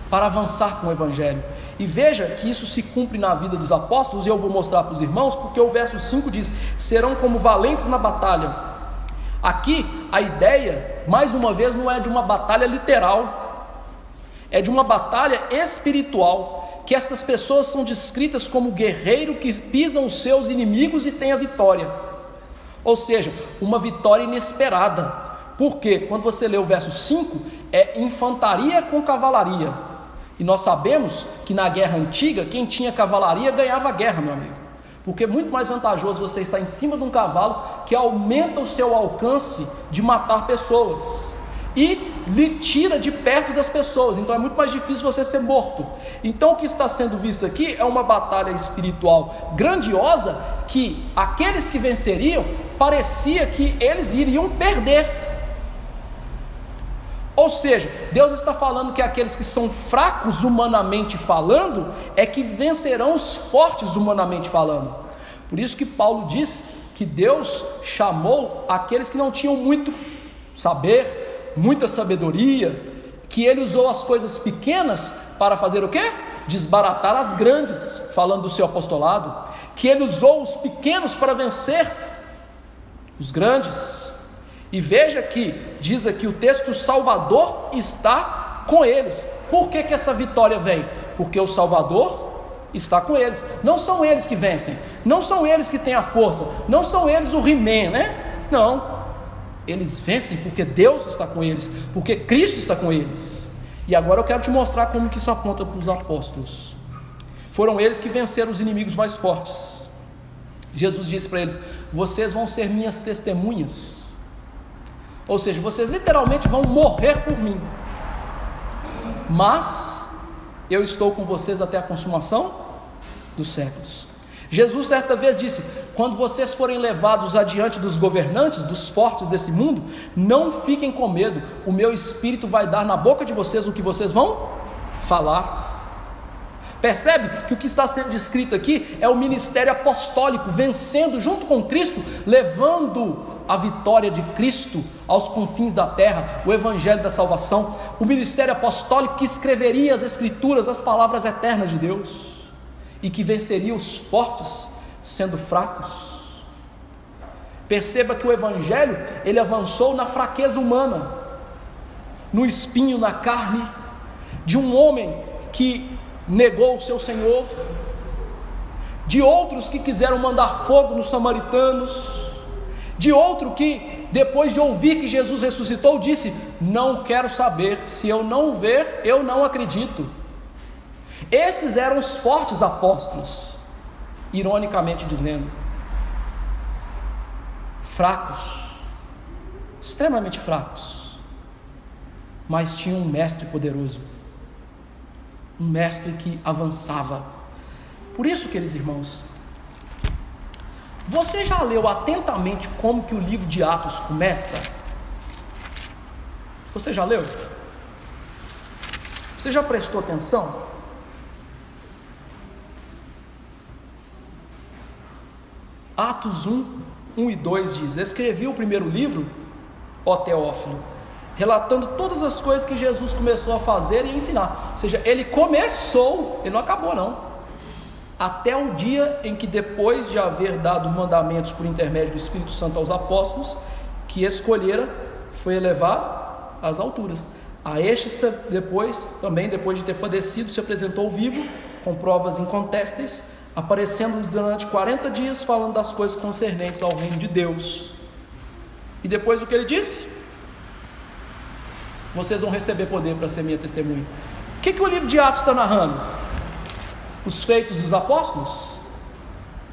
para avançar com o evangelho. E veja que isso se cumpre na vida dos apóstolos, e eu vou mostrar para os irmãos, porque o verso 5 diz: serão como valentes na batalha. Aqui a ideia, mais uma vez, não é de uma batalha literal, é de uma batalha espiritual, que estas pessoas são descritas como guerreiro que pisam os seus inimigos e tem a vitória. Ou seja, uma vitória inesperada. Porque quando você lê o verso 5, é infantaria com cavalaria. E nós sabemos que na guerra antiga, quem tinha cavalaria ganhava a guerra, meu amigo. Porque é muito mais vantajoso você estar em cima de um cavalo, que aumenta o seu alcance de matar pessoas. e lhe tira de perto das pessoas. Então é muito mais difícil você ser morto. Então o que está sendo visto aqui é uma batalha espiritual grandiosa, que aqueles que venceriam, parecia que eles iriam perder. Ou seja, Deus está falando que aqueles que são fracos humanamente falando, é que vencerão os fortes humanamente falando. Por isso que Paulo diz que Deus chamou aqueles que não tinham muito saber, muita sabedoria, que Ele usou as coisas pequenas para fazer o quê? Desbaratar as grandes, falando do seu apostolado, que Ele usou os pequenos para vencer os grandes. E veja que diz aqui o texto que o Salvador está com eles. Por que essa vitória vem? Porque o Salvador está com eles. Não são eles que vencem, não são eles que têm a força, não são eles o He-Man, né? Não, eles vencem porque Deus está com eles, porque Cristo está com eles. E agora eu quero te mostrar como que isso aponta para os apóstolos. Foram eles que venceram os inimigos mais fortes. Jesus disse para eles: vocês vão ser minhas testemunhas. Ou seja, vocês literalmente vão morrer por mim, mas eu estou com vocês até a consumação dos séculos. Jesus certa vez disse: quando vocês forem levados adiante dos governantes, dos fortes desse mundo, não fiquem com medo, o meu Espírito vai dar na boca de vocês o que vocês vão falar. Percebe que o que está sendo descrito aqui é o ministério apostólico, vencendo junto com Cristo, levando a vitória de Cristo aos confins da terra, o evangelho da salvação, o ministério apostólico que escreveria as escrituras, as palavras eternas de Deus, e que venceria os fortes sendo fracos. Perceba que o evangelho, ele avançou na fraqueza humana, no espinho na carne de um homem que negou o seu Senhor, de outros que quiseram mandar fogo nos samaritanos, de outro que depois de ouvir que Jesus ressuscitou disse: não quero saber, se eu não ver, eu não acredito. Esses eram os fortes apóstolos, ironicamente dizendo, fracos, extremamente fracos, mas tinham um mestre poderoso, um mestre que avançava. Por isso, queridos irmãos, você já leu atentamente como que o livro de Atos começa? Você já leu? Você já prestou atenção? Atos 1 e 2 diz: escrevi o primeiro livro, ó Teófilo, relatando todas as coisas que Jesus começou a fazer e ensinar. Ou seja, ele começou, ele não acabou não, até o dia em que, depois de haver dado mandamentos por intermédio do Espírito Santo aos apóstolos, que escolhera, foi elevado às alturas. A estes depois de ter padecido, se apresentou vivo, com provas incontestáveis, aparecendo durante 40 dias, falando das coisas concernentes ao reino de Deus. E depois o que ele disse? Vocês vão receber poder para ser minha testemunha. O que o livro de Atos está narrando? Os feitos dos apóstolos?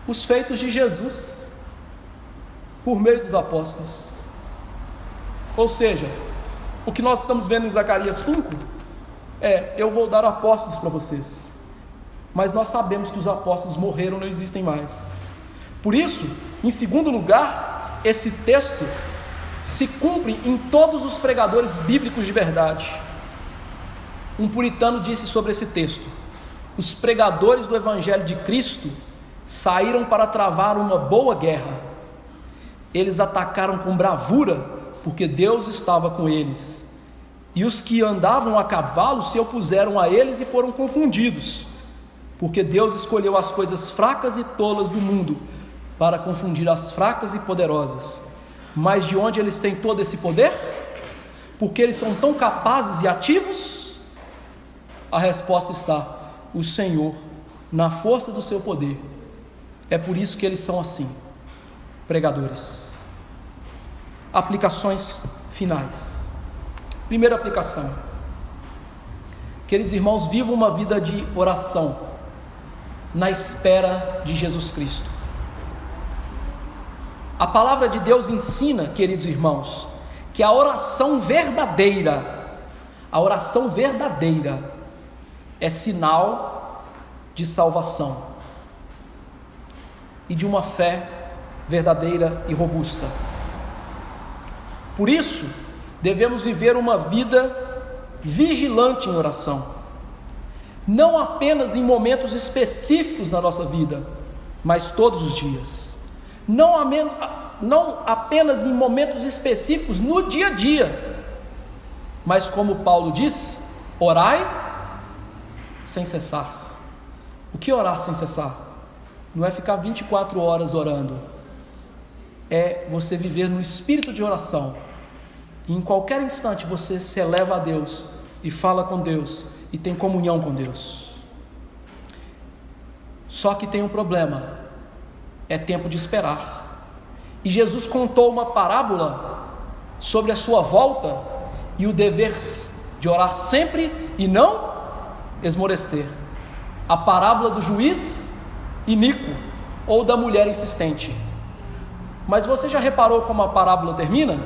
Os feitos de Jesus, por meio dos apóstolos. Ou seja, o que nós estamos vendo em Zacarias 5 é: eu vou dar apóstolos para vocês, mas nós sabemos que os apóstolos morreram, não existem mais. Por isso, em segundo lugar, esse texto se cumpre em todos os pregadores bíblicos de verdade. Um puritano disse sobre esse texto: os pregadores do evangelho de Cristo saíram para travar uma boa guerra. Eles atacaram com bravura, porque Deus estava com eles. E os que andavam a cavalo se opuseram a eles e foram confundidos, porque Deus escolheu as coisas fracas e tolas do mundo para confundir as fracas e poderosas. Mas de onde eles têm todo esse poder? Porque eles são tão capazes e ativos? A resposta está: o Senhor, na força do seu poder. É por isso que eles são assim, pregadores. Aplicações finais. Primeira aplicação: queridos irmãos, vivam uma vida de oração, na espera de Jesus Cristo. A palavra de Deus ensina, queridos irmãos, que a oração verdadeira é sinal de salvação e de uma fé verdadeira e robusta. Por isso, devemos viver uma vida vigilante em oração, não apenas em momentos específicos da nossa vida, mas todos os dias. Não apenas em momentos específicos no dia a dia, mas como Paulo diz, orai sem cessar. O que é orar sem cessar? Não é ficar 24 horas orando, é você viver no espírito de oração, e em qualquer instante você se eleva a Deus, e fala com Deus, e tem comunhão com Deus. Só que tem um problema, é tempo de esperar. E Jesus contou uma parábola sobre a sua volta e o dever de orar sempre e não esmorecer. A parábola do juiz iníquo ou da mulher insistente. Mas você já reparou como a parábola termina?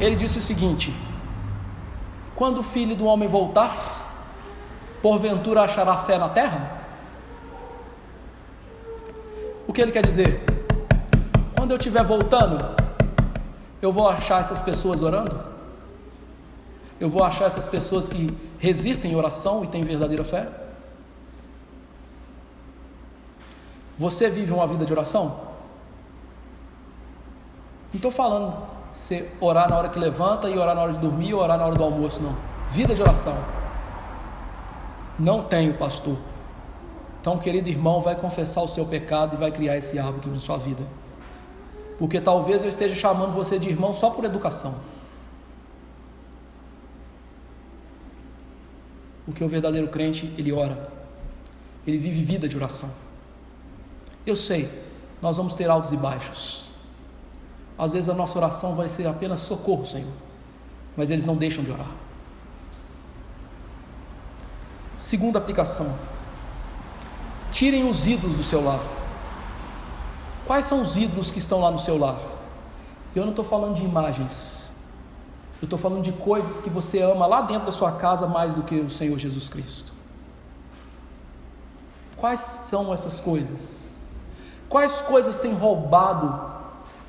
Ele disse o seguinte: quando o filho do homem voltar, porventura achará fé na terra? O que ele quer dizer? Quando eu estiver voltando, eu vou achar essas pessoas orando? Eu vou achar essas pessoas que resistem em oração e têm verdadeira fé? Você vive uma vida de oração? Não estou falando você orar na hora que levanta e orar na hora de dormir ou orar na hora do almoço, não. Vida de oração. Não tenho, pastor. Então, querido irmão, vai confessar o seu pecado e vai criar esse hábito na sua vida. Porque talvez eu esteja chamando você de irmão só por educação. Porque o verdadeiro crente, ele ora. Ele vive vida de oração. Eu sei, nós vamos ter altos e baixos. Às vezes a nossa oração vai ser apenas socorro, Senhor. Mas eles não deixam de orar. Segunda aplicação: tirem os ídolos do seu lar. Quais são os ídolos que estão lá no seu lar? Eu não estou falando de imagens. Eu estou falando de coisas que você ama lá dentro da sua casa mais do que o Senhor Jesus Cristo. Quais são essas coisas? Quais coisas têm roubado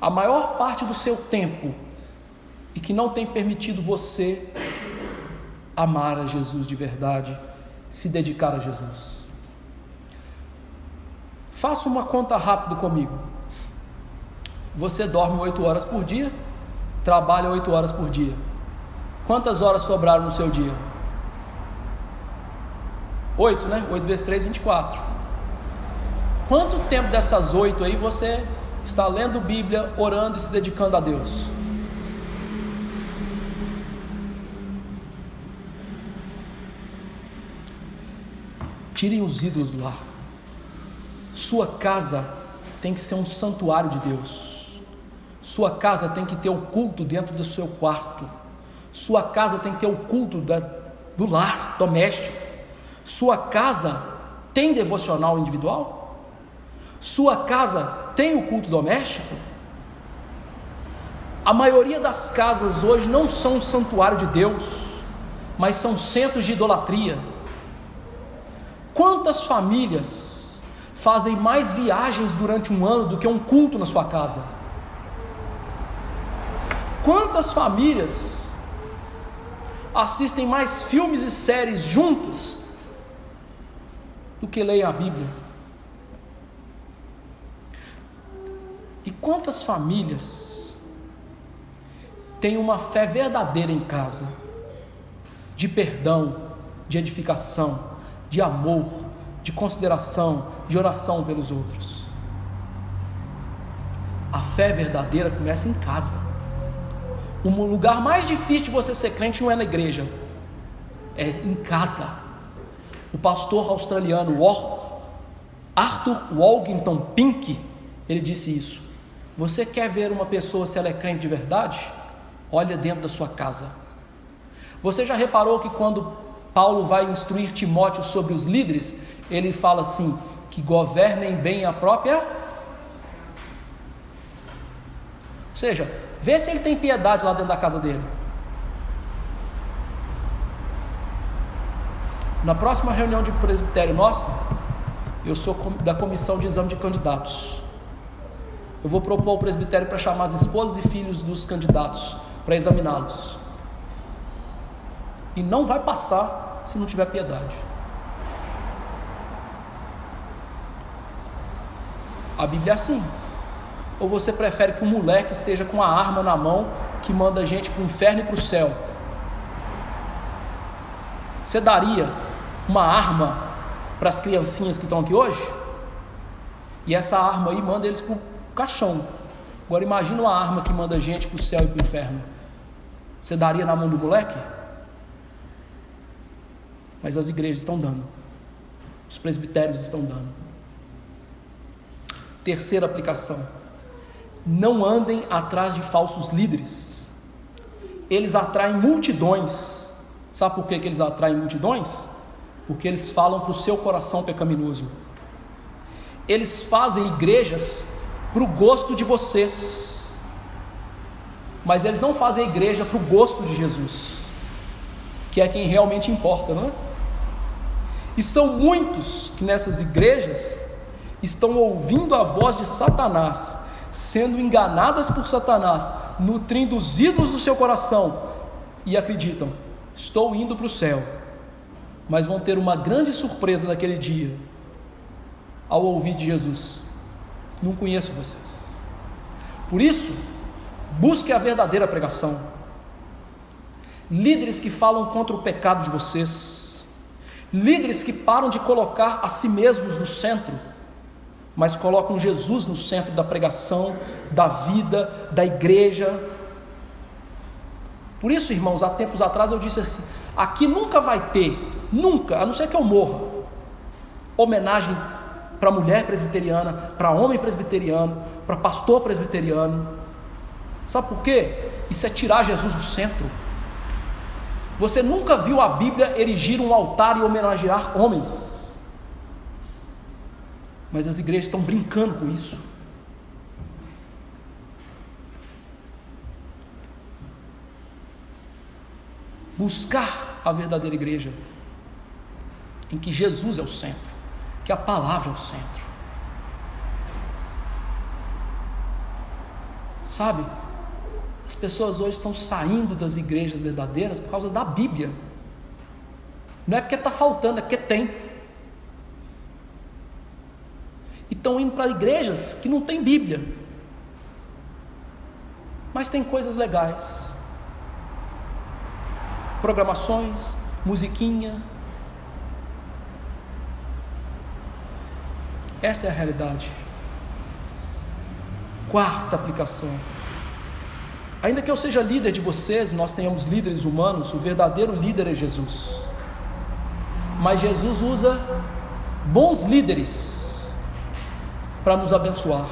a maior parte do seu tempo e que não tem permitido você amar a Jesus de verdade, se dedicar a Jesus? Faça uma conta rápida comigo. Você dorme 8 horas por dia, trabalha 8 horas por dia. Quantas horas sobraram no seu dia? 8, né? 8 vezes 3, 24. Quanto tempo dessas 8 aí você está lendo Bíblia, orando e se dedicando a Deus? Tirem os ídolos do lar. Sua casa tem que ser um santuário de Deus. Sua casa tem que ter o culto dentro do seu quarto. Sua casa tem que ter o culto do lar doméstico. Sua casa tem devocional individual? Sua casa tem o culto doméstico? A maioria das casas hoje não são um santuário de Deus, mas são centros de idolatria. Quantas famílias fazem mais viagens durante um ano do que um culto na sua casa? Quantas famílias assistem mais filmes e séries juntos do que leem a Bíblia? E quantas famílias têm uma fé verdadeira em casa, de perdão, de edificação, de amor, de consideração, de oração pelos outros? A fé verdadeira começa em casa. O lugar mais difícil de você ser crente não é na igreja, é em casa. O pastor australiano Arthur Walkington Pink, ele disse isso: você quer ver uma pessoa se ela é crente de verdade? Olha dentro da sua casa. Você já reparou que quando Paulo vai instruir Timóteo sobre os líderes, ele fala assim, que governem bem a própria... Ou seja, Vê se ele tem piedade lá dentro da casa dele. Na próxima reunião de presbitério nossa, eu sou da comissão de exame de candidatos. Eu vou propor ao presbitério para chamar as esposas e filhos dos candidatos para examiná-los. E não vai passar se não tiver piedade. A Bíblia é assim. Ou você prefere que um moleque esteja com a arma na mão que manda a gente para o inferno e para o céu? Você daria uma arma para as criancinhas que estão aqui hoje? E essa arma aí manda eles para o caixão. Agora imagina uma arma que manda a gente para o céu e para o inferno. Você daria na mão do moleque? Mas as igrejas estão dando. Os presbitérios estão dando. Terceira aplicação: não andem atrás de falsos líderes. Eles atraem multidões. Sabe por que eles atraem multidões? Porque eles falam para o seu coração pecaminoso. Eles fazem igrejas para o gosto de vocês, mas eles não fazem igreja para o gosto de Jesus, que é quem realmente importa, não é? E são muitos que nessas igrejas estão ouvindo a voz de Satanás, sendo enganadas por Satanás, nutrindo os ídolos do seu coração, e acreditam: estou indo para o céu. Mas vão ter uma grande surpresa naquele dia, ao ouvir de Jesus: não conheço vocês. Por isso, busque a verdadeira pregação. Líderes que falam contra o pecado de vocês, líderes que param de colocar a si mesmos no centro, mas colocam Jesus no centro da pregação, da vida, da igreja. Por isso, irmãos, há tempos atrás eu disse assim: aqui nunca vai ter, nunca, a não ser que eu morra, homenagem para mulher presbiteriana, para homem presbiteriano, para pastor presbiteriano. Sabe por quê? Isso é tirar Jesus do centro. Você nunca viu a Bíblia erigir um altar e homenagear homens, mas as igrejas estão brincando com isso. Buscar a verdadeira igreja, em que Jesus é o centro, que a palavra é o centro. Sabe, as pessoas hoje estão saindo das igrejas verdadeiras por causa da Bíblia. Não é porque está faltando, é porque tem. E estão indo para igrejas que não tem Bíblia, mas tem coisas legais, programações, musiquinha. Essa é a realidade. Quarta aplicação: ainda que eu seja líder de vocês, nós tenhamos líderes humanos, o verdadeiro líder é Jesus. Mas Jesus usa bons líderes para nos abençoar.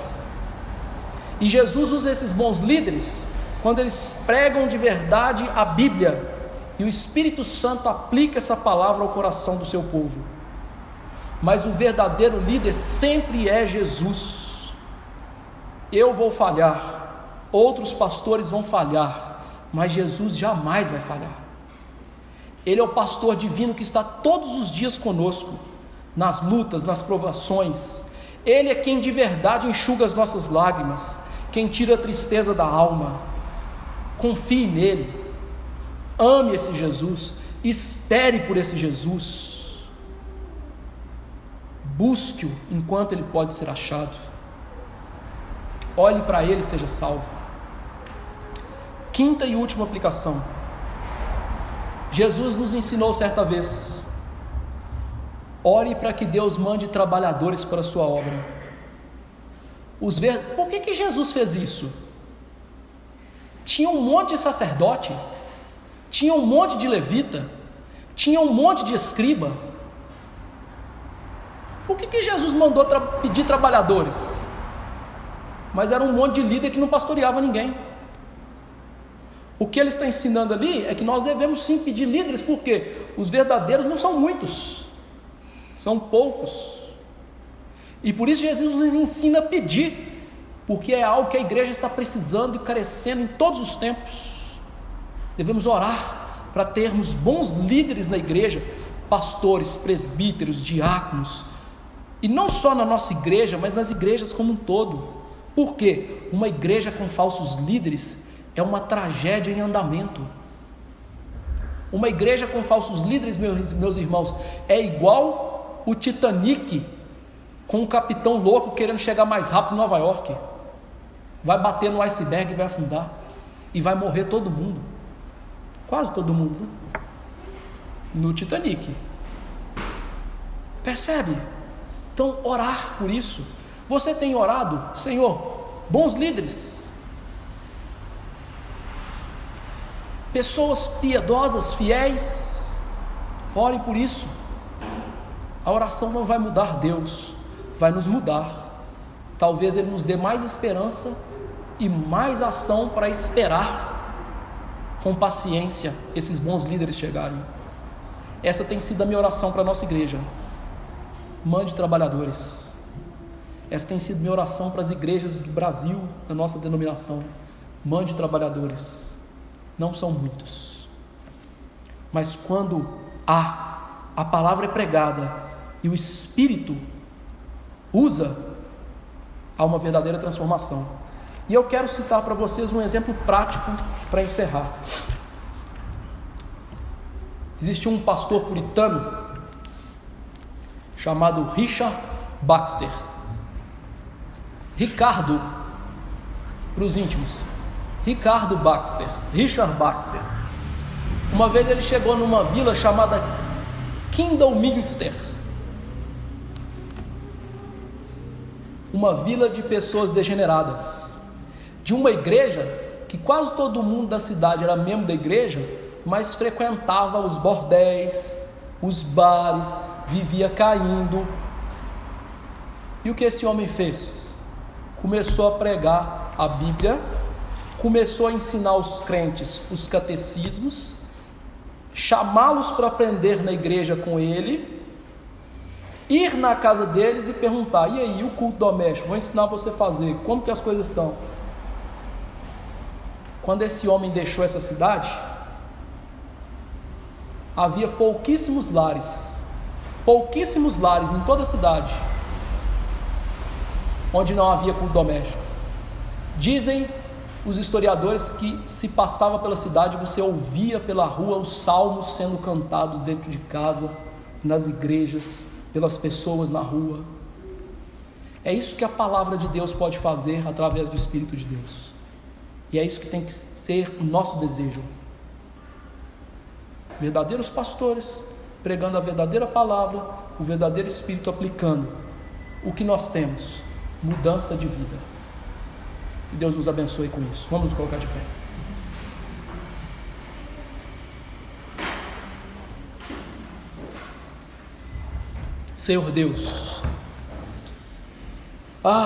E Jesus usa esses bons líderes quando eles pregam de verdade a Bíblia, e o Espírito Santo aplica essa palavra ao coração do seu povo. Mas o verdadeiro líder sempre é Jesus. Eu vou falhar, outros pastores vão falhar, mas Jesus jamais vai falhar. Ele é o pastor divino que está todos os dias conosco, nas lutas, nas provações. Ele é quem de verdade enxuga as nossas lágrimas, quem tira a tristeza da alma. Confie nele, ame esse Jesus, espere por esse Jesus, busque-o enquanto ele pode ser achado, olhe para ele e seja salvo. Quinta e última aplicação: Jesus nos ensinou certa vez: ore para que Deus mande trabalhadores para a sua obra. Por que Jesus fez isso? Tinha um monte de sacerdote, tinha um monte de levita, tinha um monte de escriba. Por que Jesus mandou pedir trabalhadores? Mas era um monte de líder que não pastoreava ninguém. O que ele está ensinando ali é que nós devemos sim pedir líderes, porque os verdadeiros não são muitos, são poucos. E por isso Jesus nos ensina a pedir, porque é algo que a igreja está precisando e carecendo em todos os tempos. Devemos orar para termos bons líderes na igreja, pastores, presbíteros, diáconos, e não só na nossa igreja, mas nas igrejas como um todo. Por quê? Uma igreja com falsos líderes é uma tragédia em andamento. Uma igreja com falsos líderes, meus irmãos, é igual o Titanic com um capitão louco querendo chegar mais rápido em Nova York. Vai bater no iceberg e vai afundar, e vai morrer todo mundo, quase todo mundo, né? No Titanic. Percebe? Então, orar por isso. Você tem orado, Senhor, bons líderes, pessoas piedosas, fiéis, ore por isso. A oração não vai mudar Deus, vai nos mudar. Talvez Ele nos dê mais esperança e mais ação para esperar com paciência esses bons líderes chegarem. Essa tem sido a minha oração para a nossa igreja. Mande trabalhadores. Essa tem sido minha oração para as igrejas do Brasil, da nossa denominação. Mande trabalhadores. Não são muitos, mas quando a palavra é pregada e o Espírito usa, há uma verdadeira transformação. E eu quero citar para vocês um exemplo prático para encerrar. Existe um pastor puritano chamado Richard Baxter. Ricardo, para os íntimos, Richard Baxter. Uma vez ele chegou numa vila chamada Kidderminster, uma vila de pessoas degeneradas, de uma igreja que quase todo mundo da cidade era membro da igreja, mas frequentava os bordéis, os bares, vivia caindo. E o que esse homem fez? Começou a pregar a Bíblia, começou a ensinar os crentes os catecismos, chamá-los para aprender na igreja com ele, ir na casa deles e perguntar: e aí, o culto doméstico, vou ensinar você a fazer, como que as coisas estão? Quando esse homem deixou essa cidade, havia pouquíssimos lares em toda a cidade, onde não havia culto doméstico. Dizem os historiadores que se passava pela cidade, você ouvia pela rua os salmos sendo cantados dentro de casa, nas igrejas, pelas pessoas na rua. É isso que a palavra de Deus pode fazer através do Espírito de Deus. E é isso que tem que ser o nosso desejo. Verdadeiros pastores pregando a verdadeira palavra, o verdadeiro Espírito aplicando. O que nós temos? Mudança de vida. E Deus nos abençoe com isso. Vamos nos colocar de pé. Senhor Deus,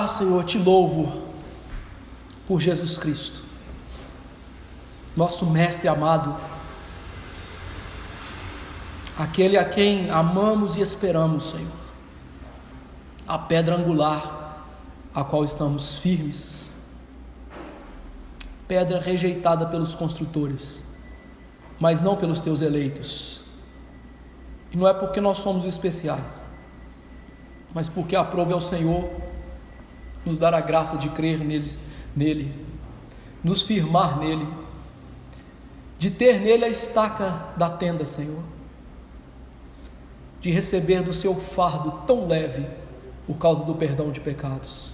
Senhor, te louvo por Jesus Cristo, nosso mestre amado, aquele a quem amamos e esperamos, Senhor, a pedra angular a qual estamos firmes, pedra rejeitada pelos construtores, mas não pelos teus eleitos. E não é porque nós somos especiais, mas porque aprove ao Senhor nos dar a graça de crer nele, nos firmar nele, de ter nele a estaca da tenda, Senhor, de receber do seu fardo tão leve por causa do perdão de pecados.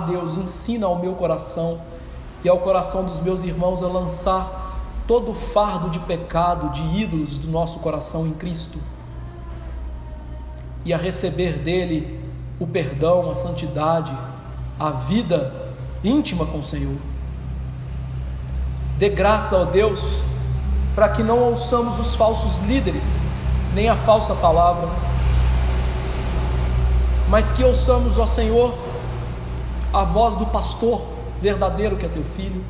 Deus, ensina ao meu coração e ao coração dos meus irmãos a lançar todo o fardo de pecado, de ídolos do nosso coração em Cristo, e a receber dele o perdão, a santidade, a vida íntima com o Senhor. Dê graça, ó Deus, para que não ouçamos os falsos líderes, nem a falsa palavra, mas que ouçamos, ó Senhor, a voz do pastor verdadeiro que é teu Filho.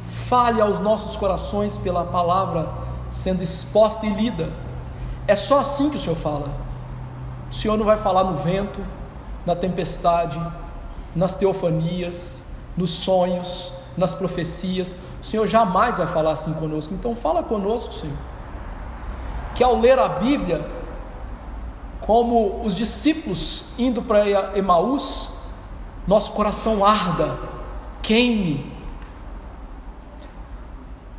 Fale aos nossos corações pela palavra sendo exposta e lida. É só assim que o Senhor fala. O Senhor não vai falar no vento, na tempestade, nas teofanias, nos sonhos, nas profecias. O Senhor jamais vai falar assim conosco. Então fala conosco, Senhor, que ao ler a Bíblia, como os discípulos indo para Emaús, nosso coração arda, queime.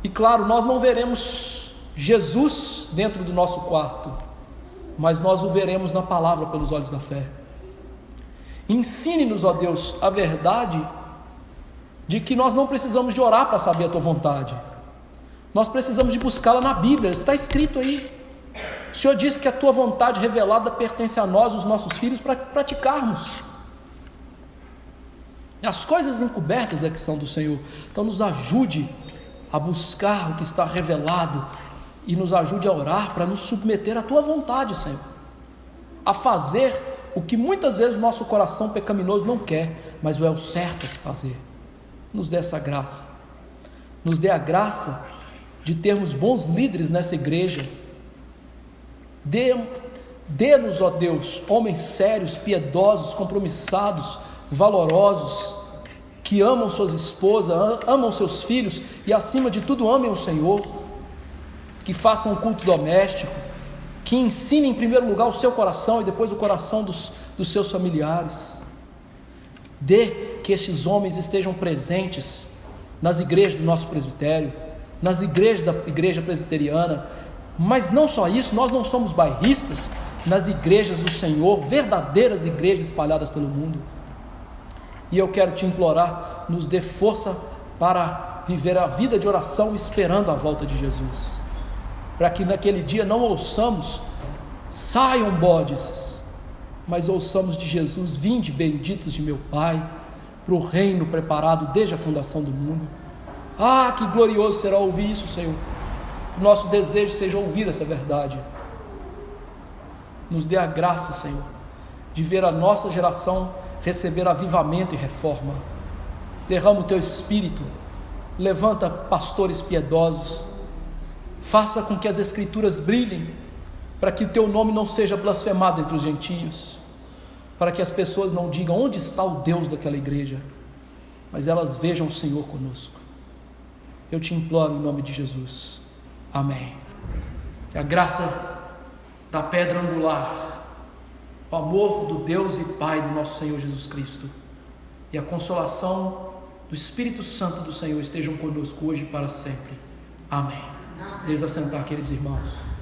E claro, nós não veremos Jesus dentro do nosso quarto, mas nós o veremos na palavra pelos olhos da fé. Ensine-nos, ó Deus, a verdade de que nós não precisamos de orar para saber a tua vontade. Nós precisamos de buscá-la na Bíblia, está escrito aí. O Senhor disse que a tua vontade revelada pertence a nós, os nossos filhos, para praticarmos. E as coisas encobertas é que são do Senhor. Então nos ajude a buscar o que está revelado e nos ajude a orar para nos submeter à tua vontade, Senhor, a fazer o que muitas vezes o nosso coração pecaminoso não quer, mas é o certo a se fazer. Nos dê essa graça, nos dê a graça de termos bons líderes nessa igreja. Dê-nos, ó Deus, homens sérios, piedosos, compromissados, valorosos, que amam suas esposas, amam seus filhos e acima de tudo amem o Senhor, que façam um culto doméstico, que ensinem em primeiro lugar o seu coração e depois o coração dos seus familiares. Dê que estes homens estejam presentes nas igrejas do nosso presbitério, nas igrejas da igreja presbiteriana, mas não só isso, nós não somos bairristas, nas igrejas do Senhor, verdadeiras igrejas espalhadas pelo mundo. E eu quero te implorar, nos dê força para viver a vida de oração esperando a volta de Jesus, para que naquele dia não ouçamos, saiam bodes, mas ouçamos de Jesus, vinde benditos de meu Pai, para o reino preparado desde a fundação do mundo. Ah, que glorioso será ouvir isso, Senhor. Nosso desejo seja ouvir essa verdade. Nos dê a graça, Senhor, de ver a nossa geração receber avivamento e reforma. Derrama o teu Espírito, levanta pastores piedosos, faça com que as Escrituras brilhem, para que o teu nome não seja blasfemado entre os gentios, para que as pessoas não digam onde está o Deus daquela igreja, mas elas vejam o Senhor conosco. Eu te imploro em nome de Jesus. Amém. Que a graça da pedra angular, o amor do Deus e Pai do nosso Senhor Jesus Cristo e a consolação do Espírito Santo do Senhor estejam conosco hoje e para sempre. Amém. Deus assentar, queridos irmãos.